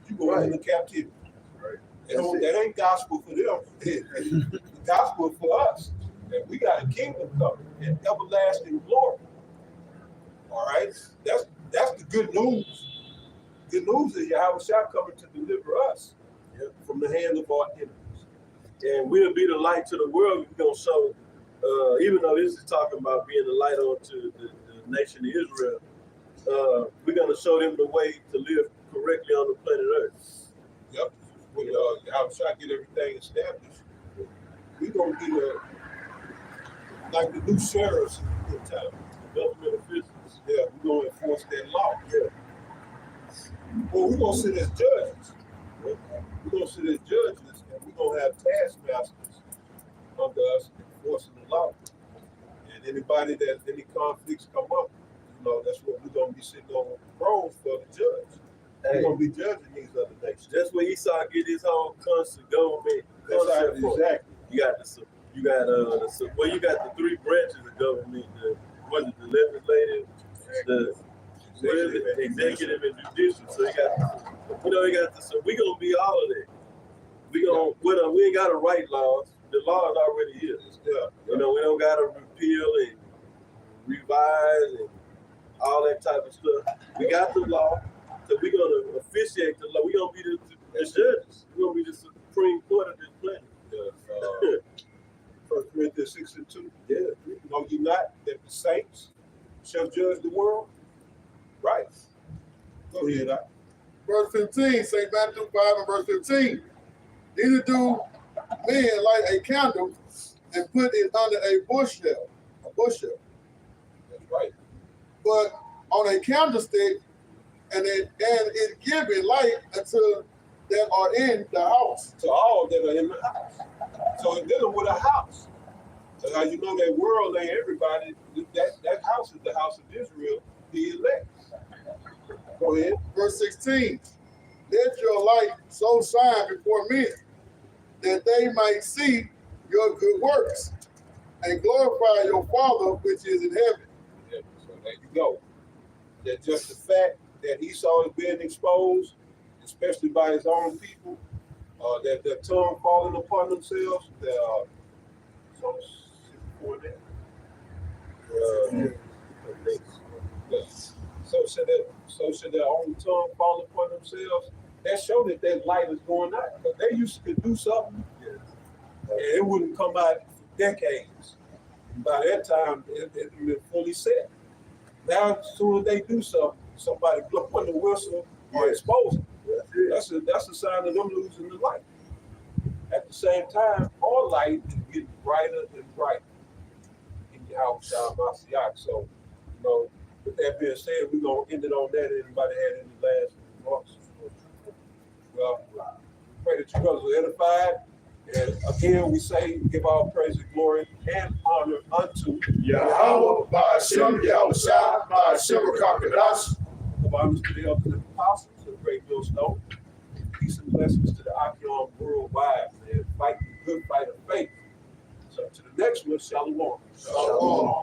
you go into captivity. Right. That ain't gospel for them. The gospel for us. And we got a kingdom coming in everlasting glory. All right? That's the good news. Good news is Yahweh shall come to deliver us from the hand of our enemies. And we'll be the light to the world. We're gonna show, even though this is talking about being the light onto the nation of Israel, we're gonna show them the way to live correctly on the planet Earth. Yep. When Yahweh shall get everything established, we're gonna be like the new sheriffs in town, government officials. Yeah, we're gonna enforce that law. Yeah. Well, we're gonna sit as judges. We're gonna sit as judges, and we're gonna have taskmasters under us enforcing the law. And anybody that any conflicts come up, that's what we're gonna be sitting on thrones for the judge. We're gonna be judging these other nations. That's where Esau get his whole constant government. Concept from. Exactly. You got the three branches of government. The legislative, the executive and judicial. So you got so we gonna be all of that. We ain't gotta write laws. The law is already here. Yeah. We don't gotta repeal and revise and all that type of stuff. We got the law, so we're gonna officiate the law. We're gonna be the judges. We're gonna be the Supreme Court of this planet. 1 Corinthians 6:2. Yeah. Know ye not that the saints shall judge the world? Right. Go ahead. Verse 15, St. Matthew 5 and verse 15. Neither do men light a candle and put it under a bushel. That's right. But on a candlestick, and it giving light unto that are in the house. To all that are in the house. So it's dealing with a house. So how you know that world ain't everybody. That house is the house of Israel, the elect. Go ahead. Verse 16. Let your light so shine before men, that they might see your good works and glorify your Father which is in heaven. Yeah, so there you go. That just the fact that Esau is being exposed, especially by his own people, that their tongue falling upon themselves, so should their own tongue fall upon themselves. That showed that light is going out. But they used to do something, and it wouldn't come out for decades. By that time, it had been fully set. Now, as soon as they do something, somebody blow on the whistle or expose them. That's a sign of them losing the light. At the same time, our light is getting brighter and brighter in Yahweh Shah Mashiach. So, with that being said, we're going to end it on that. Anybody had any last remarks? Well, pray that you brothers are edified. And again, we say, give all praise and glory and honor unto Yahweh, Ba'ashem, Yahweh Shah, Ba'ashem, Rakakadash. The honors to the elders and apostles of the Great Millstone. Peace and blessings to the Achion worldwide, and fight the good fight of faith. So to the next one, Shalom. Shalom.